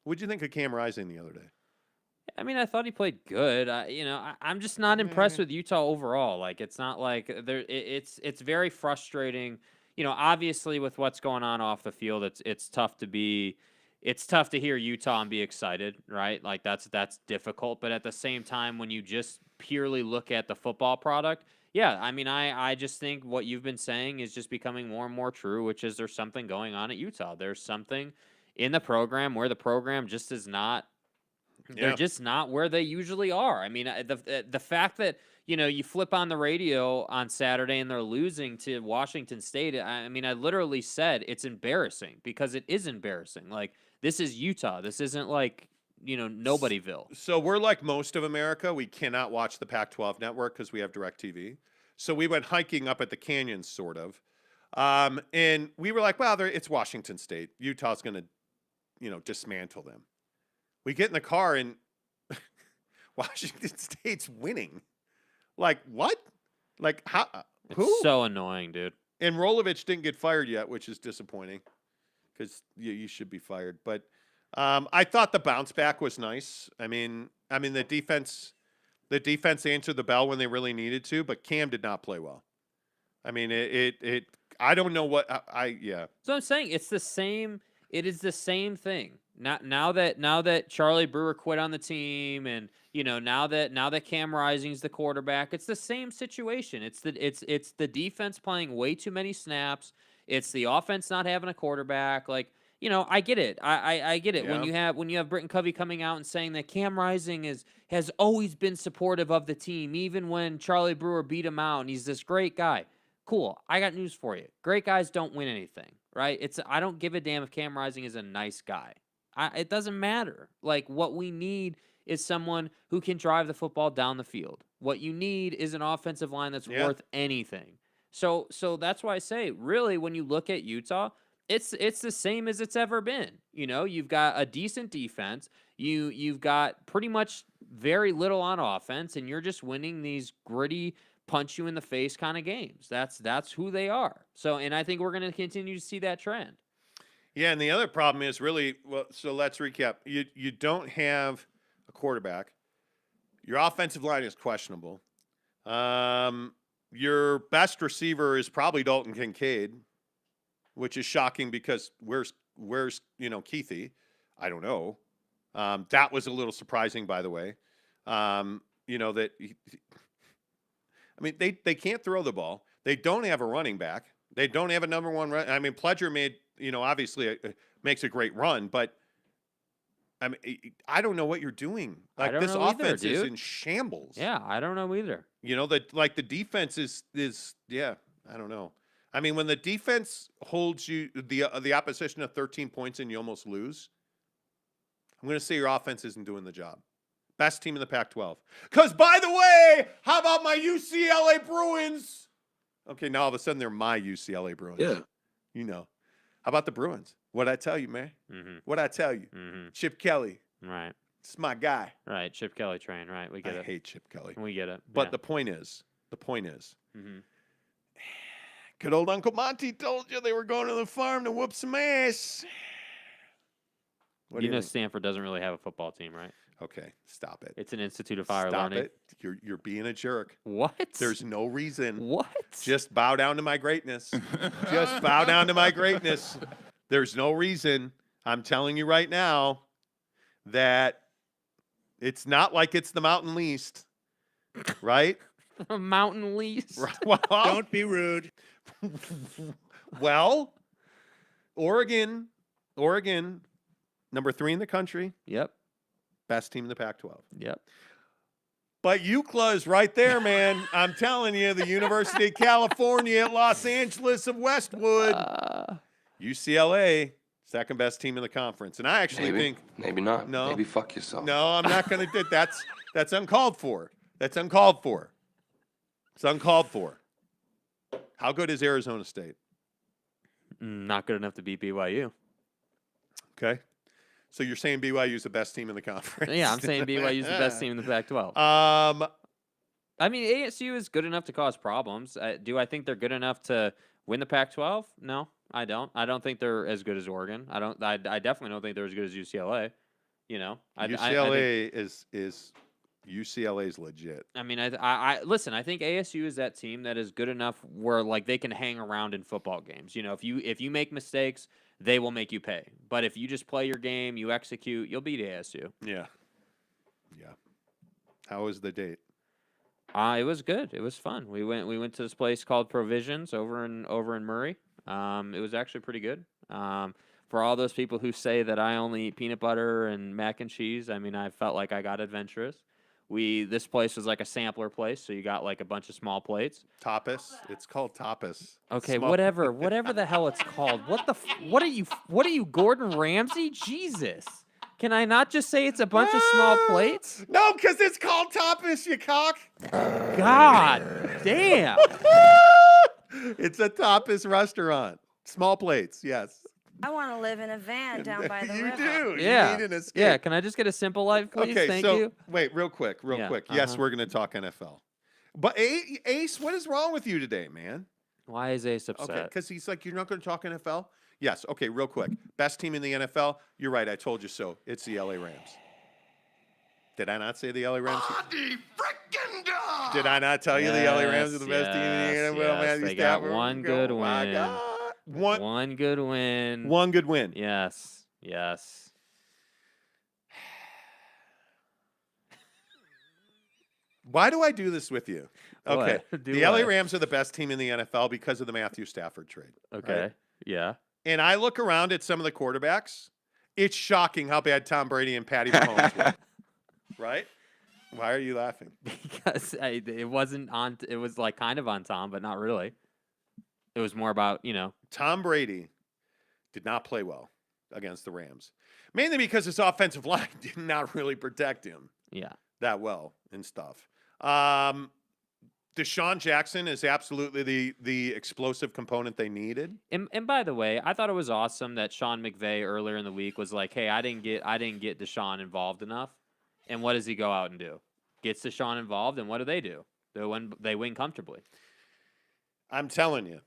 B: what'd you think of Cam Rising the other day?
C: I mean, I thought he played good. I'm just not impressed with Utah overall. Like, it's not like it's very frustrating. Obviously with what's going on off the field, it's tough to hear Utah and be excited, right? Like that's difficult. But at the same time, when you just purely look at the football product, yeah, I mean, I just think what you've been saying is just becoming more and more true, which is there's something going on at Utah. There's something in the program where the program just is not. They're just not where they usually are. I mean, the fact that, you flip on the radio on Saturday and they're losing to Washington State, I mean, I literally said it's embarrassing because it is embarrassing. Like, this is Utah. This isn't like, Nobodyville.
B: So we're like most of America. We cannot watch the Pac-12 network because we have DirecTV. So we went hiking up at the canyons, sort of. And we were like, well, it's Washington State. Utah's going to, dismantle them. We get in the car and Washington State's winning. Like, what? Like, how? Who?
C: It's so annoying, dude.
B: And Rolovich didn't get fired yet, which is disappointing because you should be fired. But I thought the bounce back was nice. I mean, the defense answered the bell when they really needed to, but Cam did not play well. I mean, I don't know what yeah.
C: So I'm saying it's the same. It is the same thing. Now that Charlie Brewer quit on the team, and now that Cam Rising's the quarterback, it's the same situation. It's the defense playing way too many snaps. It's the offense not having a quarterback. Like, I get it. I get it.
B: Yeah.
C: When you have Britton Covey coming out and saying that Cam Rising has always been supportive of the team, even when Charlie Brewer beat him out, and he's this great guy. Cool. I got news for you. Great guys don't win anything, right? I don't give a damn if Cam Rising is a nice guy. It doesn't matter. Like, what we need is someone who can drive the football down the field. What you need is an offensive line that's worth anything. So that's why I say, really, when you look at Utah, it's the same as it's ever been. You've got a decent defense. You've got pretty much very little on offense, and you're just winning these gritty, punch you in the face kind of games. That's who they are. So, and I think we're going to continue to see that trend.
B: Yeah, and the other problem is really, so let's recap. You don't have a quarterback. Your offensive line is questionable. Your best receiver is probably Dalton Kincaid, which is shocking because where's Keithy? I don't know. That was a little surprising, by the way. You know, I mean, they can't throw the ball. They don't have a running back. They don't have a number one run. I mean, Pledger made, obviously makes a great run, but I mean, I don't know what you're doing. Like, this offense is in shambles.
C: Yeah, I don't know either.
B: The defense is yeah, I don't know. I mean, when the defense holds you the opposition to 13 points and you almost lose, I'm going to say your offense isn't doing the job. Best team in the Pac-12. Because, by the way, how about my UCLA Bruins? Okay, now all of a sudden they're my UCLA Bruins.
E: Yeah.
B: How about the Bruins? What'd I tell you, man?
C: Mm-hmm.
B: What'd I tell you?
C: Mm-hmm.
B: Chip Kelly.
C: Right.
B: It's my guy.
C: Right. Chip Kelly train. Right. We get it.
B: I hate Chip Kelly.
C: We get it.
B: But
C: yeah.
B: the point is,
C: Mm-hmm.
B: good old Uncle Monty told you they were going to the farm to whoop some ass. What do
C: You know
B: think?
C: Stanford doesn't really have a football team, right?
B: Okay, stop it.
C: It's an Institute of Fire
B: Stop
C: Learning.
B: it. You're being a jerk.
C: What?
B: There's no reason.
C: What?
B: Just bow down to my greatness. Just bow down to my greatness. There's no reason. I'm telling you right now that it's not like it's the Mountain Least, right?
C: A mountain lease.
B: Well,
F: Don't be rude.
B: well, Oregon, number 3 in the country,
C: Yep.
B: best team in the Pac-12.
C: Yep.
B: But UCLA is right there, man. I'm telling you, the University of California at Los Angeles of Westwood. UCLA, second best team in the conference. And I actually think
E: Maybe not.
B: No.
E: Maybe fuck yourself.
B: no, I'm not going to do that's uncalled for. That's uncalled for. It's uncalled for. How good is Arizona State?
C: Not good enough to beat BYU.
B: Okay. So you're saying BYU is the best team in the conference?
C: Yeah, I'm saying BYU is the best team in the Pac-12. I mean, ASU is good enough to cause problems. Do I think they're good enough to win the Pac-12? No, I don't. I don't think they're as good as Oregon. I definitely don't think they're as good as UCLA.
B: UCLA is UCLA's legit.
C: I mean, I listen. I think ASU is that team that is good enough where like they can hang around in football games. If you make mistakes, they will make you pay. But if you just play your game, you execute, you'll beat ASU.
B: Yeah. How was the date?
C: It was good. It was fun. We went to this place called Provisions over in Murray. It was actually pretty good. For all those people who say that I only eat peanut butter and mac and cheese, I mean, I felt like I got adventurous. This place was like a sampler place, so you got like a bunch of small plates.
B: Tapas. It's called tapas.
C: Okay, whatever the hell it's called. What are you, Gordon Ramsay? Jesus. Can I not just say it's a bunch of small plates?
B: No, because it's called tapas, you cock.
C: God damn.
B: It's a tapas restaurant. Small plates, yes.
G: I want to live in a van down by the
B: you
G: river.
B: do.
C: Yeah.
B: You need an escape.
C: Yeah, can I just get a simple life, please?
B: Okay,
C: Thank
B: so
C: you.
B: wait, real quick.
C: Yeah,
B: Yes, we're going to talk NFL. But Ace, what is wrong with you today, man?
C: Why is Ace upset?
B: Okay, because he's like, you're not going to talk NFL? Yes. Okay, real quick. Best team in the NFL? You're right. I told you so. It's the LA Rams. Did I not say the LA Rams? Did I not tell you the LA Rams are the best team in the NFL?
C: Yes,
B: Man,
C: they got one good win. One good win.
B: One good win.
C: Yes.
B: Why do I do this with you? Okay.
C: What?
B: The LA Rams are the best team in the NFL because of the Matthew Stafford trade.
C: Okay.
B: Right?
C: Yeah.
B: And I look around at some of the quarterbacks. It's shocking how bad Tom Brady and Patty Mahomes were. Right? Why are you laughing?
C: Because it wasn't on. It was like kind of on Tom, but not really. It was more about
B: Tom Brady did not play well against the Rams, mainly because his offensive line did not really protect him
C: Yeah.
B: that well and stuff. Deshaun Jackson is absolutely the explosive component they needed.
C: And by the way, I thought it was awesome that Sean McVay earlier in the week was like, "Hey, I didn't get Deshaun involved enough." And what does he go out and do? Gets Deshaun involved, and what do? They win comfortably.
B: I'm telling you,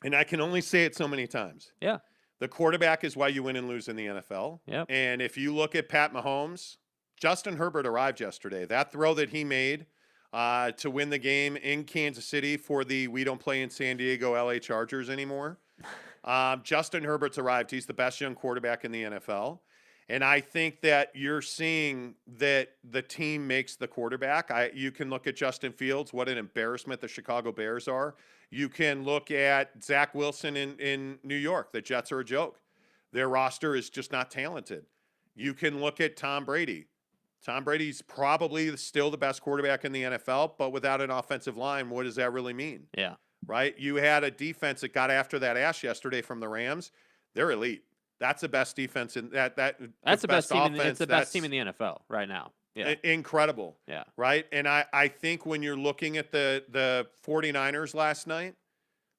B: and I can only say it so many times.
C: Yeah.
B: The quarterback is why you win and lose in the NFL.
C: Yep.
B: And if you look at Pat Mahomes, Justin Herbert arrived yesterday. That throw that he made to win the game in Kansas City for the we don't play in San Diego LA Chargers anymore. Justin Herbert's arrived. He's the best young quarterback in the NFL. And I think that you're seeing that the team makes the quarterback. You can look at Justin Fields, what an embarrassment the Chicago Bears are. You can look at Zach Wilson in New York. The Jets are a joke. Their roster is just not talented. You can look at Tom Brady. Tom Brady's probably still the best quarterback in the NFL, but without an offensive line, what does that really mean?
C: Yeah.
B: Right? You had a defense that got after that ass yesterday from the Rams. They're elite. That's the best defense in that.
C: That's the best team.
B: Offense,
C: It's the best team in the NFL right now. Yeah.
B: Incredible.
C: Yeah.
B: Right. And I think when you're looking at the 49ers last night,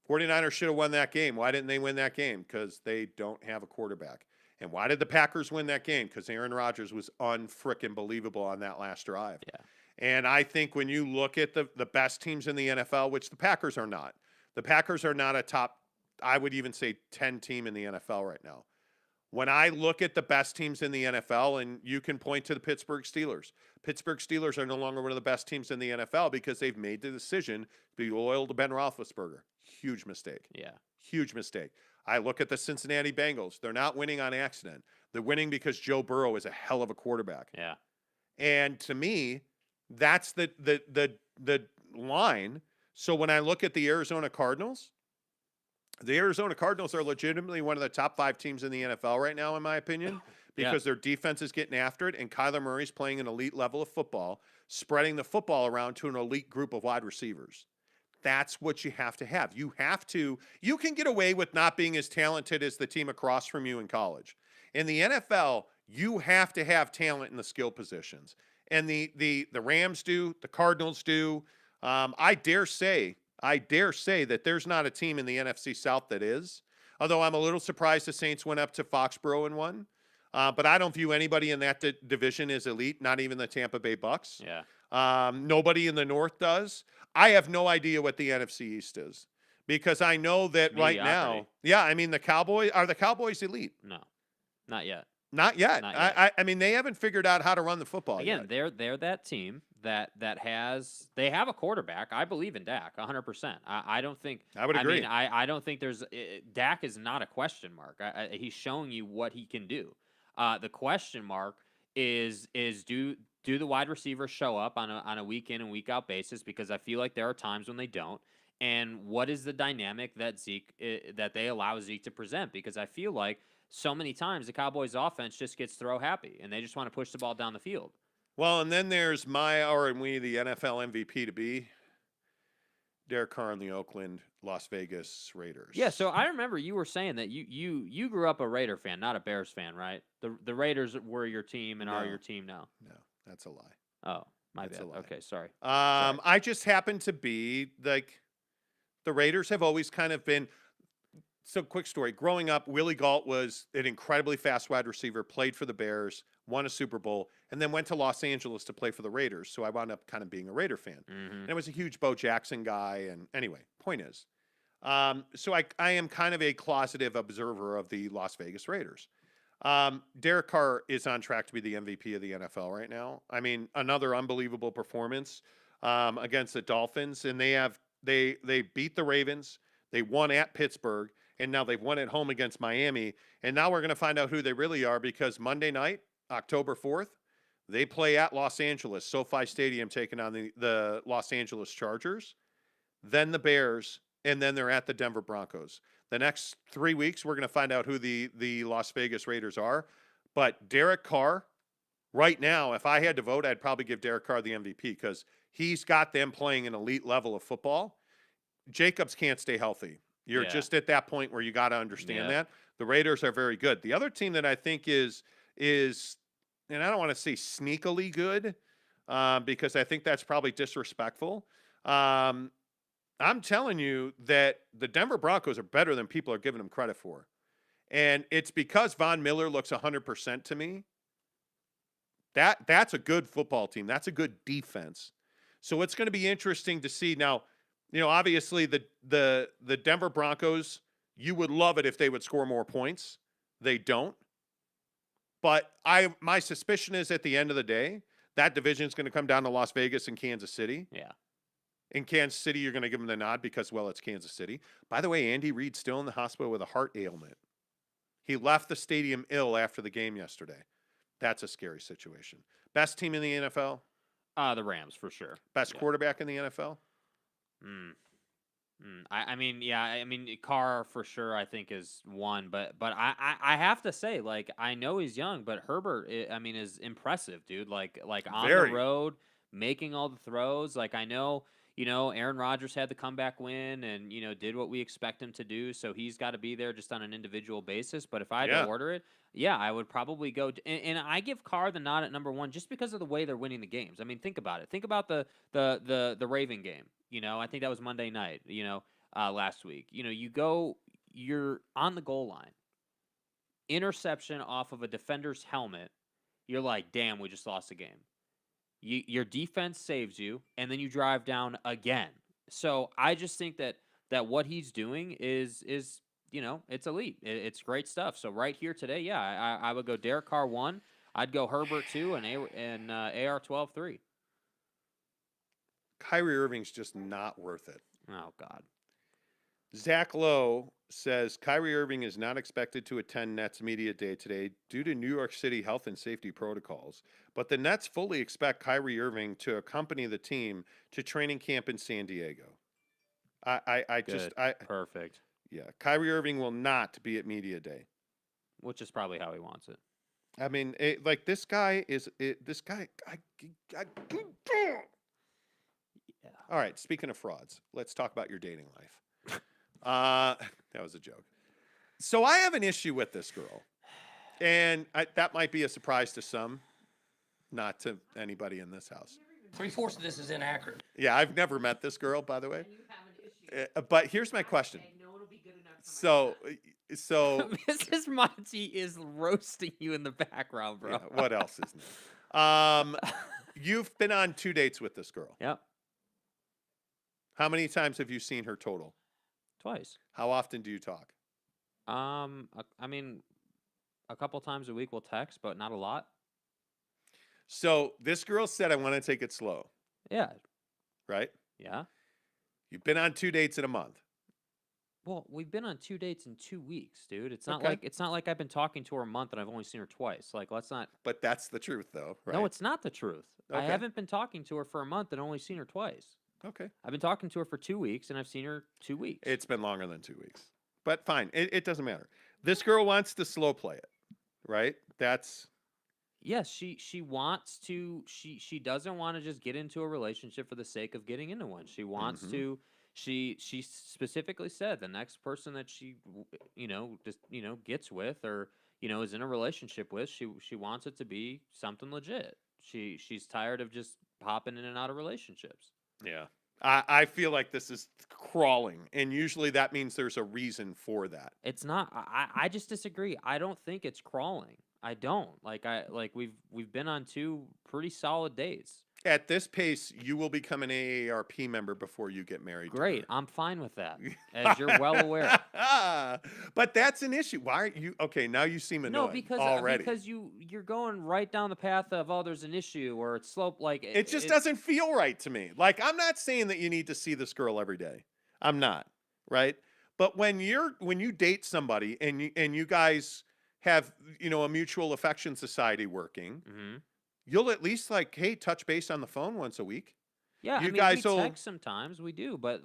B: 49ers should have won that game. Why didn't they win that game? Because they don't have a quarterback. And why did the Packers win that game? Because Aaron Rodgers was unfrickin' believable on that last drive.
C: Yeah.
B: And I think when you look at the best teams in the NFL, which the Packers are not a top, I would even say 10 team in the NFL right now. When I look at the best teams in the NFL, and you can point to the Pittsburgh Steelers. Pittsburgh Steelers are no longer one of the best teams in the NFL because they've made the decision to be loyal to Ben Roethlisberger. Huge mistake.
C: Yeah.
B: Huge mistake. I look at the Cincinnati Bengals. They're not winning on accident. They're winning because Joe Burrow is a hell of a quarterback.
C: Yeah.
B: And to me, that's the line. So when I look at the Arizona Cardinals are legitimately one of the top 5 teams in the NFL right now, in my opinion, because their defense is getting after it, and Kyler Murray's playing an elite level of football, spreading the football around to an elite group of wide receivers. That's what you have to have. You can get away with not being as talented as the team across from you in college. In the NFL, you have to have talent in the skill positions. And the Rams do, the Cardinals do. I dare say that there's not a team in the NFC South that is. Although I'm a little surprised the Saints went up to Foxborough and won. But I don't view anybody in that division as elite, not even the Tampa Bay Bucks.
C: Yeah.
B: Nobody in the North does. I have no idea what the NFC East is because I know that right now, the Cowboys elite?
C: No, not yet.
B: Not yet.
C: Not yet.
B: I mean, they haven't figured out how to run the football
C: Again,
B: yet.
C: they're that team that they have a quarterback. I believe in Dak 100%. I don't think
B: I would agree.
C: I don't think there's Dak is not a question mark. He's showing you what he can do. The question mark is do the wide receivers show up on a week in and week out basis? Because I feel like there are times when they don't. And what is the dynamic that that they allow Zeke to present? Because I feel like so many times the Cowboys offense just gets throw happy and they just want to push the ball down the field.
B: Well, and then there's the NFL MVP to be Derek Carr and the Oakland Las Vegas Raiders.
C: Yeah, so I remember you were saying that you grew up a Raider fan, not a Bears fan, right? The Raiders were your team and are your team now.
B: No, that's a lie.
C: Oh, my
B: That's
C: bad.
B: a lie.
C: Okay, sorry.
B: I just happen to be like the Raiders have always kind of been. So, quick story. Growing up, Willie Gault was an incredibly fast wide receiver, played for the Bears, won a Super Bowl, and then went to Los Angeles to play for the Raiders. So I wound up kind of being a Raider fan.
C: Mm-hmm.
B: And I was a huge Bo Jackson guy. And anyway, point is, so I am kind of a closeted observer of the Las Vegas Raiders. Derek Carr is on track to be the MVP of the NFL right now. I mean, another unbelievable performance against the Dolphins. And they beat the Ravens. They won at Pittsburgh. And now they've won at home against Miami. And now we're going to find out who they really are because Monday night, October 4th, they play at Los Angeles, SoFi Stadium, taking on the Los Angeles Chargers, then the Bears, and then they're at the Denver Broncos. The next 3 weeks, we're going to find out who the Las Vegas Raiders are. But Derek Carr, right now, if I had to vote, I'd probably give Derek Carr the MVP because he's got them playing an elite level of football. Jacobs can't stay healthy. You're just at that point where you got to understand that. The Raiders are very good. The other team that I think is, and I don't want to say sneakily good because I think that's probably disrespectful. I'm telling you that the Denver Broncos are better than people are giving them credit for. And it's because Von Miller looks 100% to me. That's a good football team. That's a good defense. So it's going to be interesting to see now. You know, obviously the Denver Broncos, you would love it if they would score more points. They don't. But my suspicion is at the end of the day, that division is going to come down to Las Vegas and Kansas City.
C: Yeah.
B: In Kansas City, you're going to give them the nod because, well, it's Kansas City. By the way, Andy Reid's still in the hospital with a heart ailment. He left the stadium ill after the game yesterday. That's a scary situation. Best team in the NFL?
C: The Rams for sure.
B: Best
C: Yeah.
B: quarterback in the NFL?
C: I mean, yeah, I mean, Carr for sure, I think is one, but I have to say, like, I know he's young, but Herbert, I mean, is impressive, dude. Like on
B: Very.
C: the road, making all the throws. Like, I know, Aaron Rodgers had the comeback win and, did what we expect him to do. So he's got to be there just on an individual basis. But if I had
B: Yeah.
C: to order it, yeah, I would probably go. And I give Carr the nod at number one just because of the way they're winning the games. I mean, think about it. Think about the Raven game. I think that was Monday night, last week. You're on the goal line. Interception off of a defender's helmet. You're like, damn, we just lost the game. Your defense saves you, and then you drive down again. So I just think that what he's doing is it's elite. It's great stuff. So right here today, yeah, I would go Derek Carr 1. I'd go Herbert 2 and AR 12 3.
B: Kyrie Irving's just not worth it.
C: Oh, God.
B: Zach Lowe says Kyrie Irving is not expected to attend Nets Media Day today due to New York City health and safety protocols, but the Nets fully expect Kyrie Irving to accompany the team to training camp in San Diego.
C: Perfect.
B: Yeah, Kyrie Irving will not be at Media Day.
C: Which is probably how he wants it.
B: I mean, this guy is this guy.
C: Yeah.
B: All right, speaking of frauds, let's talk about your dating life. That was a joke. So I have an issue with this girl, and that might be a surprise to some, not to anybody in this house.
E: 3/4 of this is inaccurate.
B: Yeah, I've never met this girl, by the way. But here's my question. So
C: Mrs. Monty is roasting you in the background, bro.
B: yeah, what else is new? You've been on 2 dates with this girl.
C: Yep.
B: How many times have you seen her total?
C: Twice.
B: How often do you talk?
C: I mean, a couple times a week we'll text, but not a lot.
B: So this girl said, I want to take it slow,
C: Yeah.
B: right?
C: Yeah.
B: You've been on 2 dates in a month.
C: Well, we've been on 2 dates in 2 weeks, dude. It's not
B: Okay.
C: like I've been talking to her a month and I've only seen her twice. Like, let's not.
B: But that's the truth, though, right?
C: No, it's not the truth. I
B: Okay.
C: haven't been talking to her for a month and only seen her twice.
B: Okay.
C: I've been talking to her for 2 weeks and I've seen her 2 weeks.
B: It's been longer than 2 weeks. But fine. It doesn't matter. This girl wants to slow play it, right? That's...
C: Yes, she wants to. She doesn't want to just get into a relationship for the sake of getting into one. She wants to. She specifically said the next person that she gets with or is in a relationship with, she wants it to be something legit. She's tired of just hopping in and out of relationships.
B: Yeah. I feel like this is crawling, and usually that means there's a reason for that.
C: It's not. I just disagree. I don't think it's crawling. I don't. We've been on 2 pretty solid dates.
B: At this pace, you will become an AARP member before you get married.
C: Great.
B: To her.
C: I'm fine with that, as you're well aware.
B: But that's an issue. Why aren't you? Okay, now you seem annoyed.
C: No, because
B: already.
C: you're going right down the path of there's an issue or it's slope like
B: it just doesn't feel right to me. Like, I'm not saying that you need to see this girl every day. I'm not, right? But when you date somebody and you guys have a mutual affection society working.
C: Mm-hmm.
B: You'll at least hey, touch base on the phone once a week.
C: Yeah,
B: you
C: we text sometimes, we do, but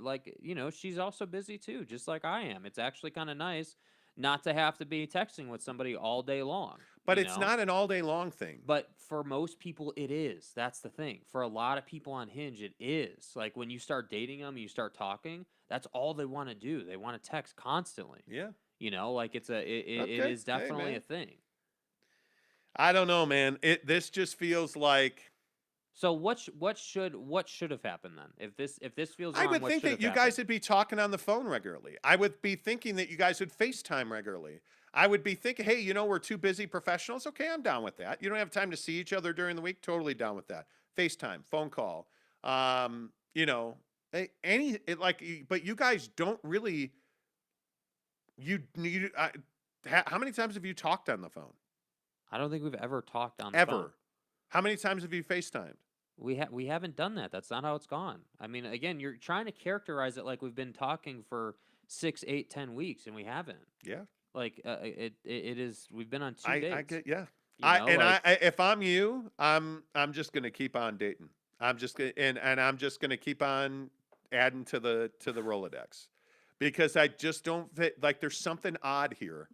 C: she's also busy too, just like I am. It's actually kind of nice not to have to be texting with somebody all day long.
B: But it's not an all day long thing.
C: But for most people, it is. That's the thing. For a lot of people on Hinge, it is. Like when you start dating them, you start talking, that's all they want to do. They want to text constantly.
B: Yeah.
C: It is definitely a thing.
B: I don't know, man. This just feels like.
C: So what should have happened then? If this feels wrong,
B: I would think that you guys would be talking on the phone regularly. I would be thinking that you guys would FaceTime regularly. I would be thinking, hey, we're 2 busy professionals. Okay, I'm down with that. You don't have time to see each other during the week. Totally down with that. FaceTime, phone call. But you guys don't really. How many times have you talked on the phone?
C: I don't think we've ever talked on the
B: phone.
C: Ever.
B: How many times have you FaceTimed?
C: We haven't done that. That's not how it's gone. I mean, again, you're trying to characterize it like we've been talking for 6, 8, 10 weeks, and we haven't.
B: Yeah.
C: Like it is. We've been on 2 dates.
B: I get yeah.
C: You know, like,
B: If I'm you, I'm just gonna keep on dating. I'm just gonna and I'm just gonna keep on adding to the Rolodex because I just don't fit. Like there's something odd here.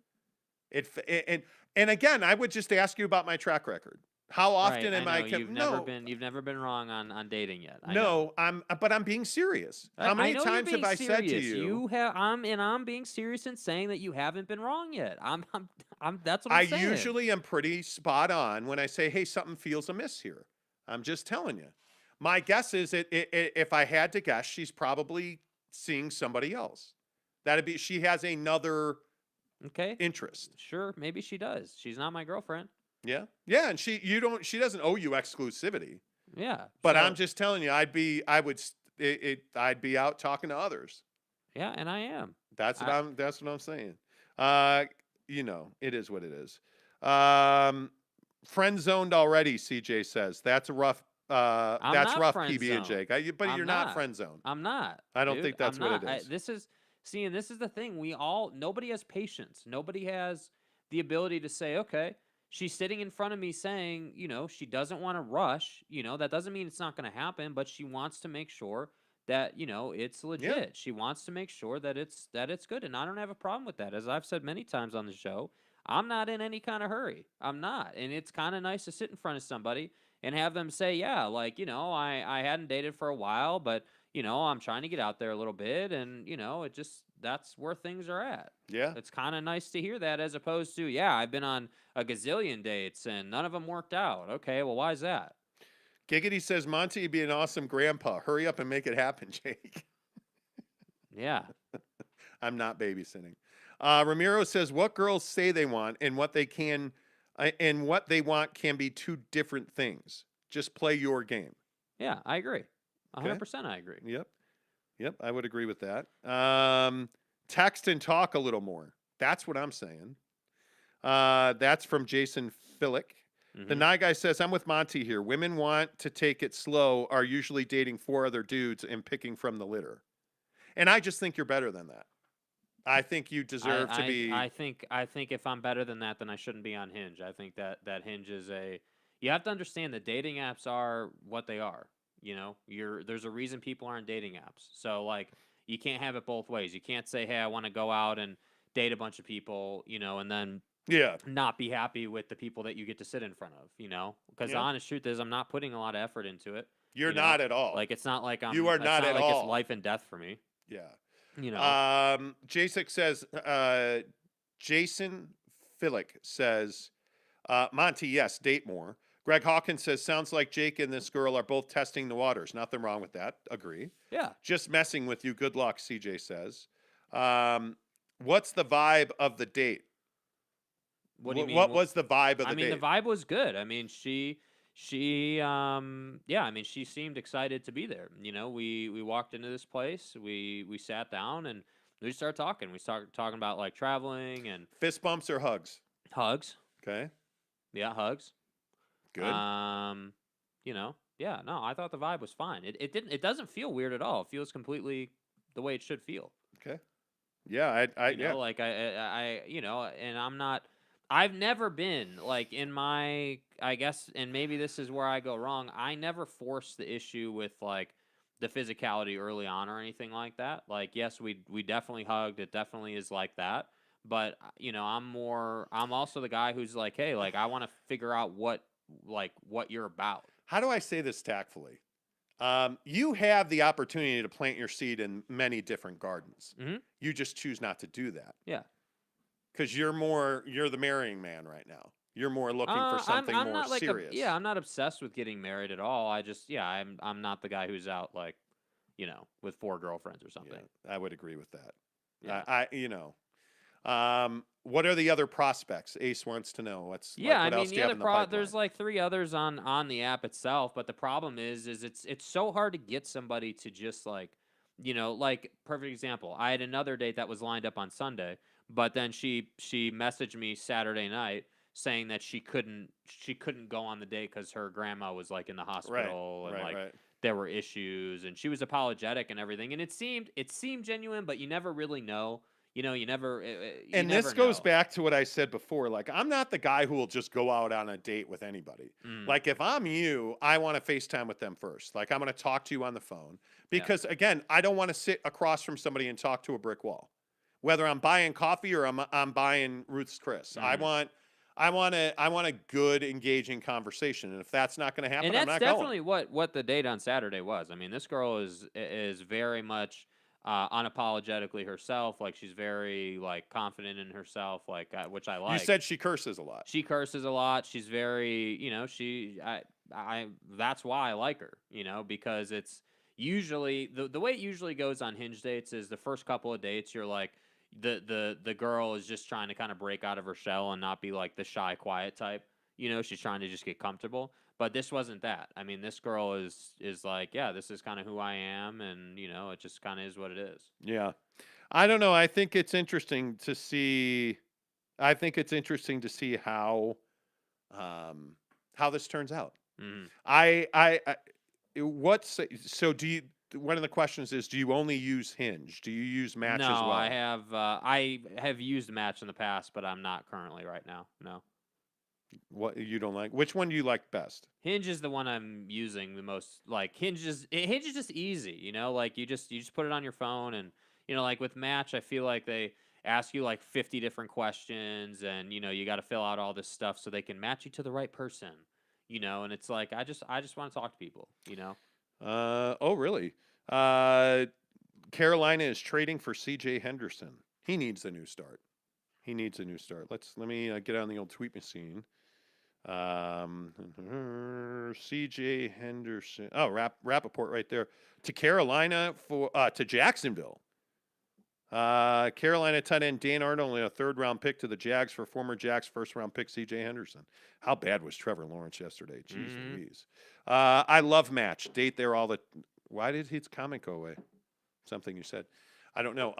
B: And again, I would just ask you about my track record. How often
C: right,
B: am
C: I
B: I?
C: know you've never been wrong on dating yet. I know.
B: No, but I'm being serious. How many
C: I know you're
B: times have
C: being
B: I said to
C: serious.
B: you?
C: I'm being serious in saying that you haven't been wrong yet. That's what
B: I
C: I'm saying.
B: usually am pretty spot on when I say, "Hey, something feels amiss here." I'm just telling you. My guess is if I had to guess, she's probably seeing somebody else. That'd be she has another
C: Okay.
B: interest.
C: Sure, maybe she does. She's not my girlfriend.
B: Yeah, yeah, and she doesn't owe you exclusivity.
C: Yeah.
B: But
C: so-
B: I'm just telling you, I'd be out talking to others.
C: Yeah, and I am.
B: That's what I'm saying. It is what it is. Friend zoned already, CJ says. That's a rough that's
C: not
B: rough,
C: friend
B: PB and
C: zoned.
B: Jake. But
C: I'm
B: you're not
C: not.
B: friend zoned.
C: I'm not.
B: I don't
C: dude.
B: think that's
C: I'm
B: what
C: not.
B: it is.
C: This is the thing. Nobody has patience. Nobody has the ability to say, okay, she's sitting in front of me saying, she doesn't want to rush. That doesn't mean it's not going to happen, but she wants to make sure that, it's legit.
B: Yeah.
C: She wants to make sure that it's good. And I don't have a problem with that. As I've said many times on the show, I'm not in any kind of hurry. I'm not. And it's kind of nice to sit in front of somebody and have them say, yeah, like, I hadn't dated for a while, but, I'm trying to get out there a little bit. And, that's where things are at.
B: Yeah.
C: It's kind of nice to hear that as opposed to, yeah, I've been on a gazillion dates and none of them worked out. Okay, well, why is that?
B: Giggity says, Monty, you'd be an awesome grandpa. Hurry up and make it happen, Jake.
C: Yeah.
B: I'm not babysitting. Ramiro says, what girls say they want and what they want can be two different things. Just play your game.
C: Yeah, I agree. 100%
B: Okay.
C: I agree.
B: Yep, I would agree with that. Text and talk a little more. That's what I'm saying. That's from Jason Fillick. The Nye guy says, I'm with Monty here. Women want to take it slow, are usually dating 4 other dudes and picking from the litter. And I just think you're better than that. I think you deserve to be.
C: I think if I'm better than that, then I shouldn't be on Hinge. I think that Hinge is you have to understand that dating apps are what they are. There's a reason people aren't dating apps. So like you can't have it both ways. You can't say, hey, I want to go out and date a bunch of people, and then not be happy with the people that you get to sit in front of, because the honest truth is I'm not putting a lot of effort into it.
B: You're not at all.
C: Like it's not like
B: You are not at all.
C: It's life and death for me.
B: Yeah. Jason says, Jason Fillick says, Monty, yes, date more. Greg Hawkins says, sounds like Jake and this girl are both testing the waters. Nothing wrong with that. Agree.
C: Yeah.
B: Just messing with you. Good luck, CJ says. What's the vibe of the date?
C: What do you mean?
B: What was the vibe of the date?
C: I mean, the vibe was good. I mean, she seemed excited to be there. We walked into this place, we sat down and we started talking. We started talking about like traveling and
B: fist bumps or hugs?
C: Hugs.
B: Okay.
C: Yeah, hugs.
B: Good.
C: Yeah, no, I thought the vibe was fine. It doesn't feel weird at all. It feels completely the way it should feel.
B: Okay. Yeah,
C: like and I'm not. I've never been like in my, I guess, and maybe this is where I go wrong. I never forced the issue with like the physicality early on or anything like that. Like, yes, we definitely hugged. It definitely is like that. But I'm also the guy who's like, hey, like I want to figure out what you're about.
B: How do I say this tactfully? You have the opportunity to plant your seed in many different gardens.
C: Mm-hmm.
B: You just choose not to do that.
C: Yeah.
B: Because you're the marrying man right now. You're more looking for something
C: I'm
B: more
C: not
B: serious.
C: I'm not obsessed with getting married at all. I just, I'm not the guy who's out like, with 4 girlfriends or something.
B: Yeah, I would agree with that.
C: Yeah.
B: What are the other prospects? Ace wants to know. Else do you have in the pipeline?
C: There's like 3 others on the app itself, but the problem is it's so hard to get somebody to just like, like perfect example. I had another date that was lined up on Sunday, but then she messaged me Saturday night saying that she couldn't go on the date because her grandma was like in the hospital and there were issues, and she was apologetic and everything, and it seemed genuine, but you never really know. you never.
B: And this goes back to what I said before. Like, I'm not the guy who will just go out on a date with anybody. Like, if I'm you, I want to FaceTime with them first. Like, I'm going to talk to you on the phone because, again, I don't want to sit across from somebody and talk to a brick wall. Whether I'm buying coffee or I'm buying Ruth's Chris, I want a good, engaging conversation. And if that's not going to happen,
C: And
B: I'm
C: that's
B: not
C: definitely
B: going.
C: what the date on Saturday was. I mean, this girl is very much unapologetically herself. Like, she's very like confident in herself, like which I like.
B: You said she curses a lot.
C: She curses a lot. She's very, that's why I like her, because it's usually the way it usually goes on Hinge dates is the first couple of dates you're like the girl is just trying to kind of break out of her shell and not be like the shy, quiet type. She's trying to just get comfortable. But this wasn't that. I mean, this girl is like, yeah, this is kind of who I am, and it just kind of is what it is.
B: Yeah. I don't know. I think it's interesting to see. I think it's interesting to see how this turns out. So do you? One of the questions is, do you only use Hinge? Do you use Match as well?
C: No, I have used Match in the past, but I'm not currently right now. No.
B: What you don't like? Which one do you like best?
C: Hinge is the one I'm using the most. Like, Hinge is just easy, like you just put it on your phone, and like with Match, I feel like they ask you like 50 different questions, and you got to fill out all this stuff so they can match you to the right person, and it's like I just want to talk to people,
B: Oh, really? Carolina is trading for C.J. Henderson. He needs a new start. Let me get on the old tweet machine. C.J. Henderson. Oh, Rappaport right there. To Carolina to Jacksonville. Carolina tight end Dan Arnold and a third-round pick to the Jags for former Jags first-round pick C.J. Henderson. How bad was Trevor Lawrence yesterday? Jeez Louise. I love Match. Date there all the. Why did his comment go away? Something you said. I don't know.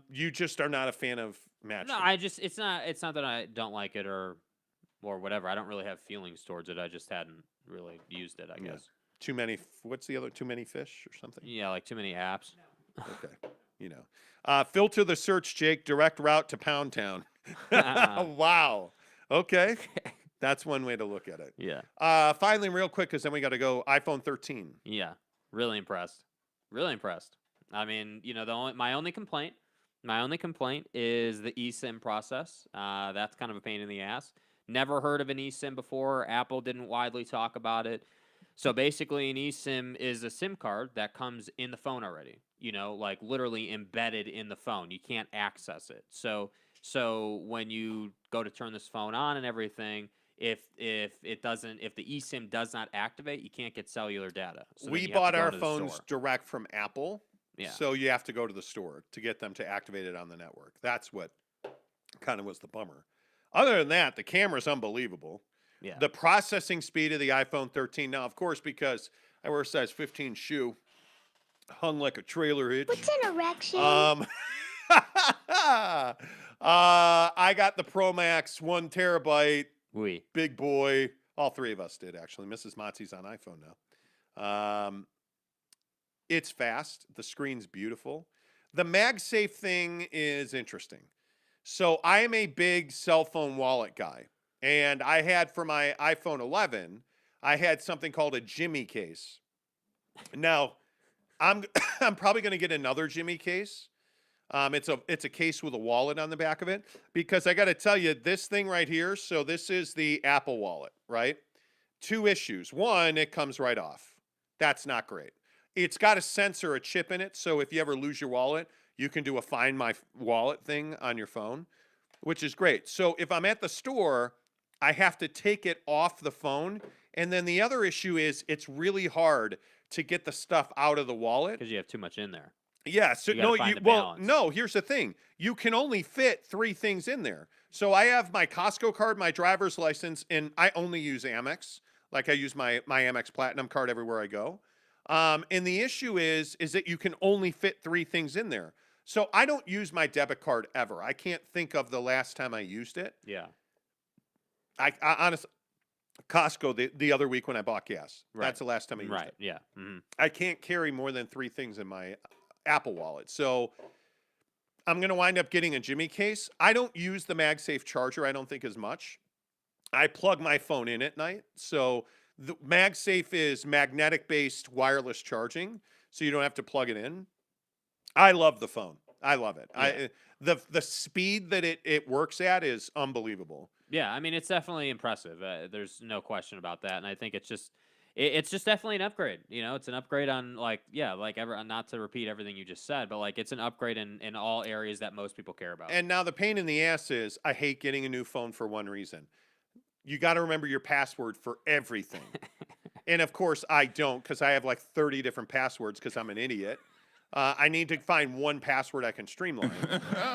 B: You just are not a fan of Match.
C: No, it's not that I don't like it or whatever. I don't really have feelings towards it. I just hadn't really used it, I guess.
B: Too many. What's the other? Too many fish or something?
C: Yeah, like too many apps.
B: Okay. Filter the search, Jake. Direct route to Pound Town. Wow. Okay. That's one way to look at it.
C: Yeah.
B: Finally, real quick, because then we got to go. iPhone 13.
C: Yeah. Really impressed. Really impressed. I mean, my only complaint is the eSIM process. That's kind of a pain in the ass. Never heard of an eSIM before. Apple didn't widely talk about it. So basically, an eSIM is a SIM card that comes in the phone already. Like literally embedded in the phone. You can't access it. So when you go to turn this phone on and everything, if the eSIM does not activate, you can't get cellular data. So
B: we bought our phones direct from Apple. Yeah. So you have to go to the store to get them to activate it on the network. That's what kind of was the bummer. Other than that, the camera's unbelievable.
C: Yeah.
B: The processing speed of the iPhone 13. Now, of course, because I wear a size 15 shoe, hung like a trailer hitch.
F: What's an erection?
B: I got the Pro Max 1 terabyte. Big boy. All three of us did, actually. Mrs. Motzi's on iPhone now. It's fast. The screen's beautiful. The MagSafe thing is interesting. So I am a big cell phone wallet guy. And I had for my iPhone 11, I had something called a Jimmy case. Now, I'm probably going to get another Jimmy case. It's a case with a wallet on the back of it, because I got to tell you, this thing right here. So this is the Apple Wallet, right? 2 issues. One, it comes right off. That's not great. It's got a sensor, a chip in it. So if you ever lose your wallet, you can do a Find My Wallet thing on your phone, which is great. So if I'm at the store, I have to take it off the phone. And then the other issue is it's really hard to get the stuff out of the wallet
C: because you have too much in there.
B: Yeah. So no, here's the thing. You can only fit 3 things in there. So I have my Costco card, my driver's license, and I only use Amex. Like I use my Amex Platinum card everywhere I go. And the issue is that you can only fit 3 things in there. So I don't use my debit card ever. I can't think of the last time I used it.
C: Yeah.
B: I honestly, Costco the other week when I bought gas.
C: Right.
B: That's the last time I used it.
C: Right. Yeah. Mm-hmm.
B: I can't carry more than 3 things in my Apple Wallet. So I'm going to wind up getting a Jimmy case. I don't use the MagSafe charger, I don't think, as much. I plug my phone in at night. So the MagSafe is magnetic-based wireless charging, so you don't have to plug it in. I love the phone. I love it.
C: Yeah.
B: The speed that it works at is unbelievable.
C: Yeah, I mean, it's definitely impressive. There's no question about that, and I think it's just definitely an upgrade. You know, it's an upgrade on not to repeat everything you just said, but like it's an upgrade in all areas that most people care about.
B: And now the pain in the ass is I hate getting a new phone for one reason. You got to remember your password for everything. And of course I don't, because I have like 30 different passwords because I'm an idiot. I need to find one password I can streamline,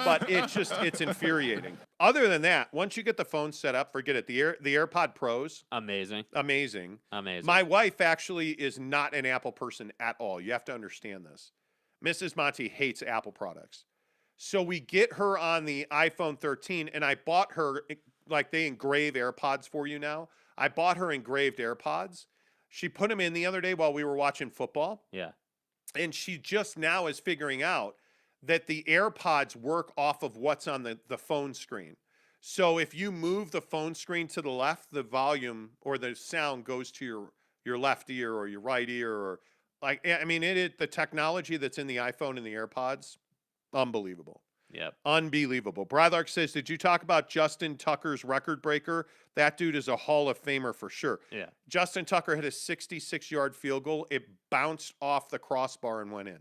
B: but it's infuriating. Other than that, once you get the phone set up, forget it. The AirPod Pros,
C: Amazing.
B: My wife actually is not an Apple person at all. You have to understand this. Mrs. Monty hates Apple products. So we get her on the iPhone 13, and I bought her, like they engrave AirPods for you now. I bought her engraved AirPods. She put them in the other day while we were watching football.
C: Yeah.
B: And she just now is figuring out that the AirPods work off of what's on the phone screen. So if you move the phone screen to the left, the volume or the sound goes to your left ear or your right ear, or like, I mean, the technology that's in the iPhone and the AirPods, unbelievable.
C: Yep.
B: Unbelievable. Brylark says, did you talk about Justin Tucker's record breaker? That dude is a Hall of Famer for sure.
C: Yeah.
B: Justin Tucker hit a 66-yard field goal. It bounced off the crossbar and went in.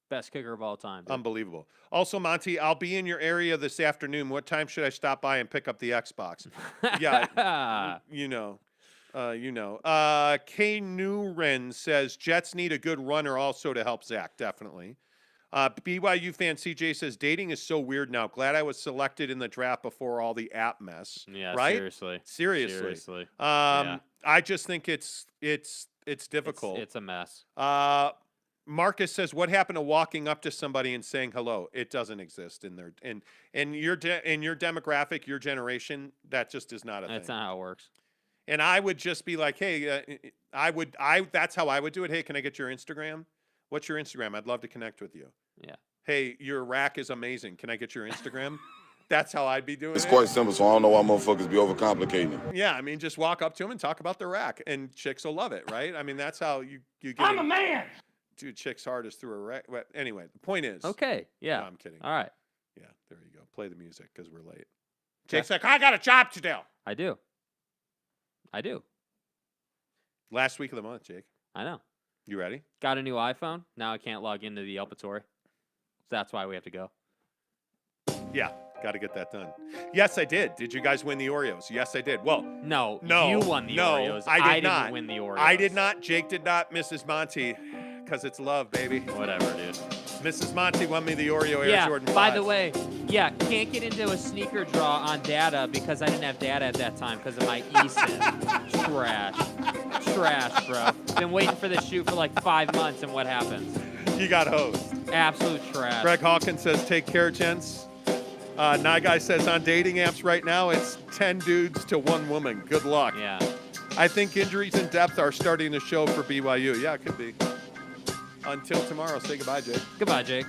C: Best kicker of all time. Dude.
B: Unbelievable. Also, Monty, I'll be in your area this afternoon. What time should I stop by and pick up the Xbox? Yeah, you know. K. Newren says, Jets need a good runner also to help Zach, definitely. BYU fan CJ says, dating is so weird now. Glad I was selected in the draft before all the app mess.
C: Yeah,
B: right?
C: Seriously.
B: I just think it's difficult.
C: It's a mess.
B: Marcus says, what happened to walking up to somebody and saying hello? It doesn't exist in their in your demographic, your generation. That just is not a thing.
C: That's not how it works.
B: And I would just be like, hey, that's how I would do it. Hey, can I get your Instagram? What's your Instagram? I'd love to connect with you.
C: Yeah.
B: Hey, your rack is amazing. Can I get your Instagram? That's how I'd be doing it.
D: It's quite simple, so I don't know why motherfuckers be overcomplicating it.
B: Yeah, I mean, just walk up to them and talk about the rack, and chicks will love it, right? I mean, that's how you get.
E: I'm a man.
B: Dude, chicks' heart is through a rack. Well, anyway, the point is.
C: Okay. Yeah.
B: No, I'm kidding.
C: All right.
B: Yeah, there you go. Play the music because we're late. Jake's like, I got a job to do.
C: I do.
B: Last week of the month, Jake.
C: I know.
B: You ready?
C: Got a new iPhone. Now I can't log into the Yelpatory. So that's why we have to go.
B: Yeah, got to get that done. Yes, I did. Did you guys win the Oreos? Yes, I did. Well,
C: no,
B: you
C: won the
B: no,
C: Oreos.
B: I did
C: didn't
B: not
C: win the Oreos.
B: I did not. Jake did not. Mrs. Monty, because it's love, baby.
C: Whatever, dude.
B: Mrs. Monty won me the Oreo Air
C: Yeah,
B: Jordan 5.
C: by the way, can't get into a sneaker draw on data because I didn't have data at that time because of my eSIM. Trash, bro. Been waiting for this shoot for like 5 months, and what happens?
B: You got hosed.
C: Absolute trash.
B: Greg Hawkins says, take care, gents. Nye Guy says, on dating apps right now, it's 10 dudes to 1 woman. Good luck.
C: Yeah.
B: I think injuries in depth are starting to show for BYU. Yeah, it could be. Until tomorrow, say goodbye, Jake.
C: Goodbye, Jake.